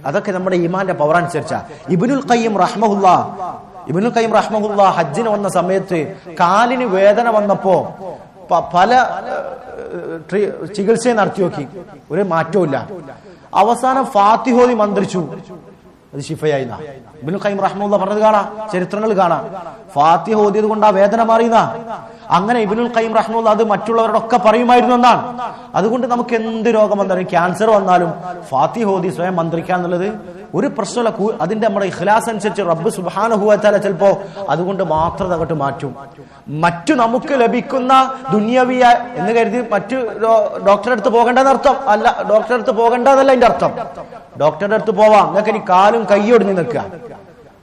അതൊക്കെ നമ്മുടെ ഈമാന്റെ പവർ അനുസരിച്ചാ. ഇബ്നുൽ ഖയ്യിം റഹ്മഹുല്ലാ ഹജ്ജിന് വന്ന സമയത്ത് കാലിന് വേദന വന്നപ്പോ പല ചികിത്സയും നടത്തി നോക്കി, ഒരു മാറ്റവും ഇല്ല. അവസാനം ഫാത്തിഹോദി മന്ത്രിച്ചു, അത് ശിഫയായി. ഇബ്നുൽ ഖയ്യിം റഹ്മഹുല്ലാ പറഞ്ഞത് കാണാം, ചരിത്രങ്ങൾ കാണാം. ഫാത്തിഹ ഓതിയത് കൊണ്ട് ആ വേദന മാറിയുന്ന. അങ്ങനെ ഇബ്നുൽ ഖയ്യിം റഹ്മഹുല്ലാ അത് മറ്റുള്ളവരോടൊക്കെ പറയുമായിരുന്നു എന്നാണ്. അതുകൊണ്ട് നമുക്ക് എന്ത് രോഗം വന്നാലും, ക്യാൻസർ വന്നാലും ഫാത്തിഹ ഓതി സ്വയം മന്ത്രിക്കുക എന്നുള്ളത് ഒരു പ്രശ്നമല്ല. അതിന്റെ നമ്മുടെ ഇഖ്ലാസ് അനുസരിച്ച് റബ്ബ് സുബ്ഹാനഹു വ തആല ചിലപ്പോ അതുകൊണ്ട് മാത്രം അങ്ങോട്ട് മാറ്റും. മറ്റു നമുക്ക് ലഭിക്കുന്ന ദുനിയവിയ എന്ന് കരുതി മറ്റു ഡോക്ടറെ അടുത്ത് പോകേണ്ടതെന്ന് അർത്ഥം അല്ല. ഡോക്ടറെ അടുത്ത് പോകേണ്ടതല്ല അതിന്റെ അർത്ഥം. ഡോക്ടറുടെ അടുത്ത് പോവാം, നിങ്ങൾക്ക് ഇനി കാലും കൈയൊടിഞ്ഞ് നിൽക്കുക,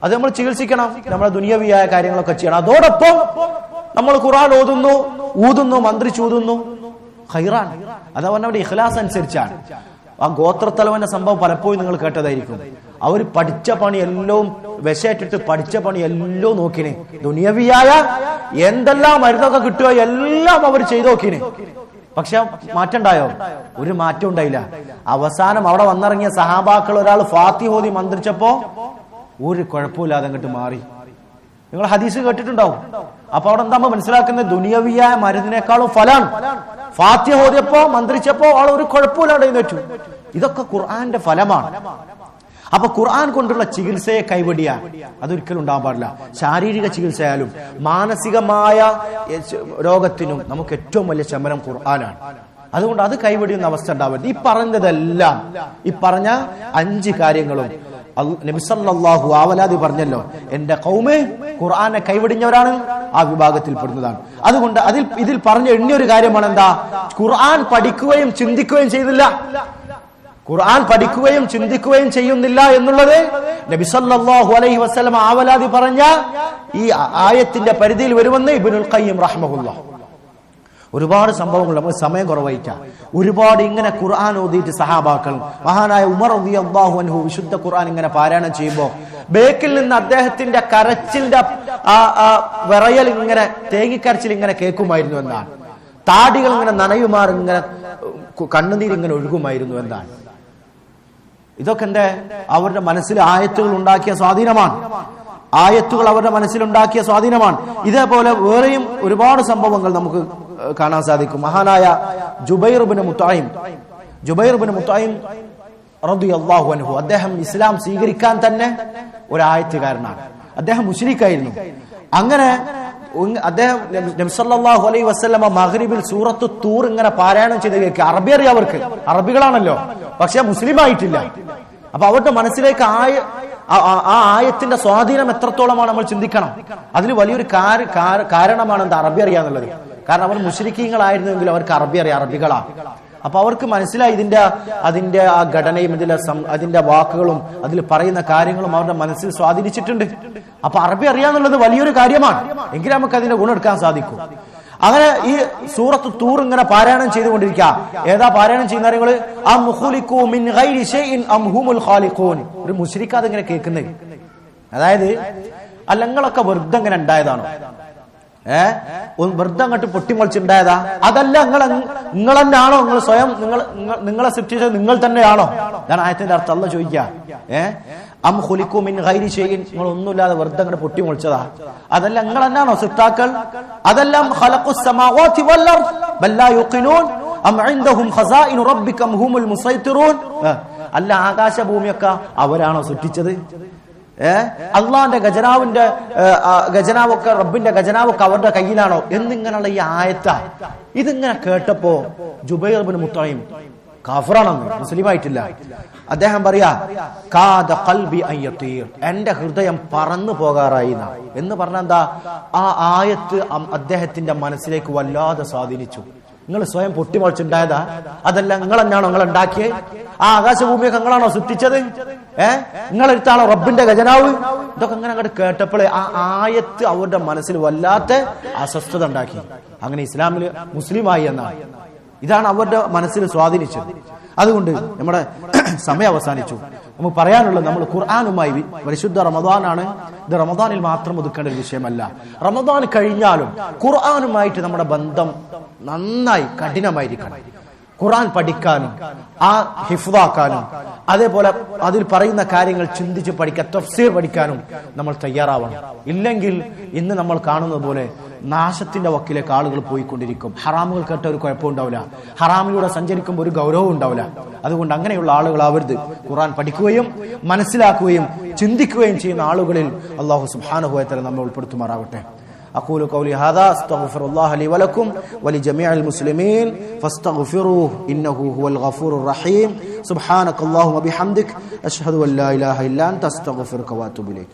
അത് നമ്മൾ ചികിത്സിക്കണം, നമ്മളെ ദുനിയവിയായ കാര്യങ്ങളൊക്കെ ചെയ്യണം. അതോടൊപ്പം നമ്മൾ ഖുർആൻ ഊതുന്നു, മന്ത്രിച്ചൂതുന്നു, ഖൈറാൻ. അതാ പറഞ്ഞ ഇഖ്ലാസ് അനുസരിച്ചാണ്. ആ ഗോത്രത്തലവന്റെ സംഭവം പലപ്പോഴും നിങ്ങൾ കേട്ടതായിരിക്കും. അവർ പഠിച്ച പണി എല്ലാം വിശേറ്റിട്ട് പഠിച്ച പണി എല്ലാം നോക്കിന്, ദുനിയവിയായ എന്തെല്ലാം മരുന്നൊക്കെ കിട്ടുക എല്ലാം അവർ ചെയ്തു നോക്കിന്. പക്ഷെ മാറ്റം ഉണ്ടായോ? ഒരു മാറ്റം ഉണ്ടായില്ല. അവസാനം അവിടെ വന്നിറങ്ങിയ സഹാബാക്കൾ ഒരാൾ ഫാത്തിഹ ഓതി മന്ത്രിച്ചപ്പോ ഒരു കുഴപ്പമില്ലാതെ അങ്ങോട്ട് മാറി. നിങ്ങൾ ഹദീസ് കേട്ടിട്ടുണ്ടാവും. അപ്പൊ അവിടെ എന്താ മനസ്സിലാക്കുന്നത്? ദുനിയവിയായ മരുന്നിനേക്കാളും ഫലാണ്. ഫാത്തിഹ ഓതിയപ്പോ മന്ത്രിച്ചപ്പോ ആൾ ഒരു കുഴപ്പമില്ലാതെ വെച്ചു. ഇതൊക്കെ ഖുർആന്റെ ഫലമാണ്. അപ്പൊ ഖുർആൻ കൊണ്ടുള്ള ചികിത്സയെ കൈവടിയ അതൊരിക്കലും ഉണ്ടാകാൻ പാടില്ല. ശാരീരിക ചികിത്സയായാലും മാനസികമായ രോഗത്തിനും നമുക്ക് ഏറ്റവും വലിയ ശമനം ഖുർആനാണ്. അതുകൊണ്ട് അത് കൈവടിയുന്ന അവസ്ഥ ഉണ്ടാവരുത്. ഈ പറഞ്ഞതെല്ലാം, ഈ പറഞ്ഞ 5 കാര്യങ്ങളും നബി സല്ലല്ലാഹു അലൈഹി പറഞ്ഞല്ലോ, എന്റെ ഖൗമ് ഖുർആനെ കൈവടിഞ്ഞവരാണ്, ആ വിഭാഗത്തിൽ പെടുന്നതാണ്. അതുകൊണ്ട് ഇതിൽ പറഞ്ഞ എണ്ണിയൊരു കാര്യമാണ് എന്താ? ഖുർആൻ പഠിക്കുകയും ചിന്തിക്കുകയും ചെയ്തില്ല. ഖുർആൻ പഠിക്കുകയും ചിന്തിക്കുകയും ചെയ്യുന്നില്ല എന്നുള്ളത് നബി സല്ലല്ലാഹു അലൈഹി വസല്ലം ആവലാദി പറഞ്ഞ ഈ ആയത്തിന്റെ പരിധിയിൽ വരുമെന്ന് ഇബ്നുൽ ഖയ്യിം റഹ്മഹുല്ലാ. ഒരുപാട് സംഭവങ്ങൾ, നമുക്ക് സമയം കുറവായിട്ടാ. ഒരുപാട് ഇങ്ങനെ ഖുർആൻ ഓതിയിട്ട് സഹാബാക്കൾ, മഹാനായ ഉമർ റളിയല്ലാഹു അൻഹു വിശുദ്ധ ഖുർആൻ ഇങ്ങനെ പാരായണം ചെയ്യുമ്പോൾ ബേക്കിൽ നിന്ന് അദ്ദേഹത്തിന്റെ കരച്ചിലിന്റെ വിറയൽ ഇങ്ങനെ, തേങ്ങിക്കരച്ചിൽ ഇങ്ങനെ കേൾക്കുമായിരുന്നു എന്നാണ്. താടികൾ ഇങ്ങനെ നനയുമാർ, ഇങ്ങനെ കണ്ണുനീരിങ്ങനെ ഒഴുകുമായിരുന്നു എന്നാണ്. ഇതൊക്കെ എന്റെ അവരുടെ മനസ്സിൽ ആയത്തുകൾ ഉണ്ടാക്കിയ സ്വാധീനമാണ്. ആയത്തുകൾ അവരുടെ മനസ്സിലുണ്ടാക്കിയ സ്വാധീനമാണ്. ഇതേപോലെ വേറെയും ഒരുപാട് സംഭവങ്ങൾ നമുക്ക് കാണാൻ സാധിക്കും. മഹാനായ ജുബൈർ ഇബ്നു മുത്അയിം റളിയല്ലാഹു അൻഹു, അദ്ദേഹം ഇസ്ലാം സ്വീകരിക്കാൻ തന്നെ ഒരായത്തുകാരനാണ്. അദ്ദേഹം മുശ്രിക്കായിരുന്നു. അങ്ങനെ അദ്ദേഹം നബി സല്ലല്ലാഹു അലൈഹി വസല്ലമ മഗ്രിബിൽ സൂറത്തു തൂർ ഇങ്ങനെ പാരായണം ചെയ്ത് കേൾക്കുക. അറബി അറിയാം അവർക്ക്, അറബികളാണല്ലോ, പക്ഷെ മുസ്ലിം ആയിട്ടില്ല. അപ്പൊ അവരുടെ മനസ്സിലേക്ക് ആ ആയത്തിന്റെ സ്വാധീനം എത്രത്തോളമാണ് നമ്മൾ ചിന്തിക്കണം. അതിന് വലിയൊരു കാരണമാണ് എന്താ? അറബി അറിയാന്നുള്ളത്. കാരണം അവർ മുശ്രിക്കീങ്ങളായിരുന്നെങ്കിൽ അവർക്ക് അറബി അറിയാം, അറബികളാ. അപ്പൊ അവർക്ക് മനസ്സിലായി അതിന്റെ ആ ഘടനയും അതിന്റെ വാക്കുകളും അതിൽ പറയുന്ന കാര്യങ്ങളും അവരുടെ മനസ്സിൽ സ്വാധീനിച്ചിട്ടുണ്ട്. അപ്പൊ അറബി അറിയാന്നുള്ളത് വലിയൊരു കാര്യമാണ്. എങ്കിലും നമുക്ക് അതിന്റെ ഗുണമെടുക്കാൻ സാധിക്കും. അങ്ങനെ ഈ സൂറത്ത് തൂർ ഇങ്ങനെ പാരായണം ചെയ്തുകൊണ്ടിരിക്കുക. ഏതാ പാരായണം ചെയ്യുന്ന കാര്യങ്ങള്? ഒരു മുശ്രിക്കാതെ ഇങ്ങനെ കേൾക്കുന്നത്. അതായത് അല്ലങ്ങളൊക്കെ വെറുതെ ഇങ്ങനെ ഉണ്ടായതാണോ? വെറുതെ അങ്ങോട്ട് പൊട്ടിമുളച്ചുണ്ടായതാ? അതല്ല, നിങ്ങൾ തന്നെയാണോ? നിങ്ങൾ സ്വയം നിങ്ങളെ സൃഷ്ടിച്ചത് നിങ്ങൾ തന്നെയാണോ? ഞാൻ ആയത്തിന്റെ അർത്ഥം അല്ല ചോദിക്കുക. അം ഖുലിഖു മിൻ ഗൈരി ഷൈഇൻ, നിങ്ങൾ ഒന്നുമില്ലാതെ വെറുതെ അങ്ങോട്ട് പൊട്ടിമുളച്ചതാ? അതല്ല, നിങ്ങൾ തന്നെയാണോ സൃഷ്ടാക്കൾ? അതെല്ലാം ഖലഖുസ് സമാവാതി വൽ അർദ് ബൽ ലാ യുഖിനൂൻ അം ഇൻദഹും ഖസാഇനു റബ്ബിക അം ഹുമുൽ മുസൈത്തിറൂൻ. അല്ല, ആകാശഭൂമിയൊക്കെ അവരാണോ സൃഷ്ടിച്ചത്? അള്ളാന്റെ ഖജനാവൊക്കെ, റബ്ബിന്റെ ഖജനാവൊക്കെ അവരുടെ കയ്യിലാണോ എന്നിങ്ങനെയുള്ള ഈ ആയത്ത ഇതിങ്ങനെ കേട്ടപ്പോ ജുബൈർ ഇബ്നു മുത്അയിം കാഫിറാണെന്ന്, മുസ്ലിമായിട്ടില്ല. അദ്ദേഹം പറയാ, കാദ ഖൽബി അൻ യതീർ, എന്റെ ഹൃദയം പറന്നു പോകാറായി എന്ന് പറഞ്ഞാൽ എന്താ? ആ ആയത്ത് അദ്ദേഹത്തിന്റെ മനസ്സിലേക്ക് വല്ലാതെ സ്വാധീനിച്ചു. നിങ്ങൾ സ്വയം പൊട്ടിമുളച്ചുണ്ടായതാ? അതല്ല, നിങ്ങൾ തന്നെയാണോ നിങ്ങൾ ഉണ്ടാക്കിയത്? ആ ആകാശഭൂമിയൊക്കെ നിങ്ങളാണോ സൃഷ്ടിച്ചത്? നിങ്ങളെടുത്താണോ റബ്ബിന്റെ ഖജനാവ്? ഇതൊക്കെ അങ്ങനെ അങ്ങോട്ട് കേട്ടപ്പോഴേ ആ ആയത്ത് അവരുടെ മനസ്സിൽ വല്ലാത്ത അസ്വസ്ഥത ഉണ്ടാക്കി. അങ്ങനെ ഇസ്ലാമിൽ മുസ്ലിമായി എന്നാണ്. ഇതാണ് അവരുടെ മനസ്സിൽ സ്വാധീനിച്ചത്. അതുകൊണ്ട് നമ്മുടെ സമയം അവസാനിച്ചു. നമുക്ക് പറയാനുള്ളത്, നമ്മൾ ഖുർആനുമായി, പരിശുദ്ധ റമദാനാണ്, ഇത് റമദാനിൽ മാത്രം ഒതുക്കേണ്ട ഒരു വിഷയമല്ല. റമദാൻ കഴിഞ്ഞാലും ഖുർആനുമായിട്ട് നമ്മുടെ ബന്ധം നന്നായി കഠിനമായിരിക്കണം. ഖുർആൻ പഠിക്കാനും ആ ഹിഫ്ദാക്കാനും അതേപോലെ അതിൽ പറയുന്ന കാര്യങ്ങൾ ചിന്തിച്ച് പഠിക്കാൻ, തഫ്സീർ പഠിക്കാനും നമ്മൾ തയ്യാറാവണം. ഇല്ലെങ്കിൽ ഇന്ന് നമ്മൾ കാണുന്നത് പോലെ നാശത്തിന്റെ വക്കിലേക്ക് ആളുകൾ പോയിക്കൊണ്ടിരിക്കും. ഹറാമുകൾ കേട്ട ഒരു കുഴപ്പമുണ്ടാവില്ല, ഹറാമിലൂടെ സഞ്ചരിക്കുമ്പോൾ ഒരു ഗൗരവം ഉണ്ടാവില്ല. അതുകൊണ്ട് അങ്ങനെയുള്ള ആളുകളാവരുത്. ഖുർആൻ പഠിക്കുകയും മനസ്സിലാക്കുകയും ചിന്തിക്കുകയും ചെയ്യുന്ന ആളുകളിൽ അല്ലാഹു സുബ്ഹാനഹു വ തആല നമ്മെ ഉൾപ്പെടുത്തുമാറാവട്ടെ. أقول قولي هذا أستغفر الله لي ولكم ولجميع المسلمين فاستغفروه إنه هو الغفور الرحيم. سبحانك اللهم وبحمدك أشهد أن لا إله إلا أنت أستغفرك وأتوب إليك.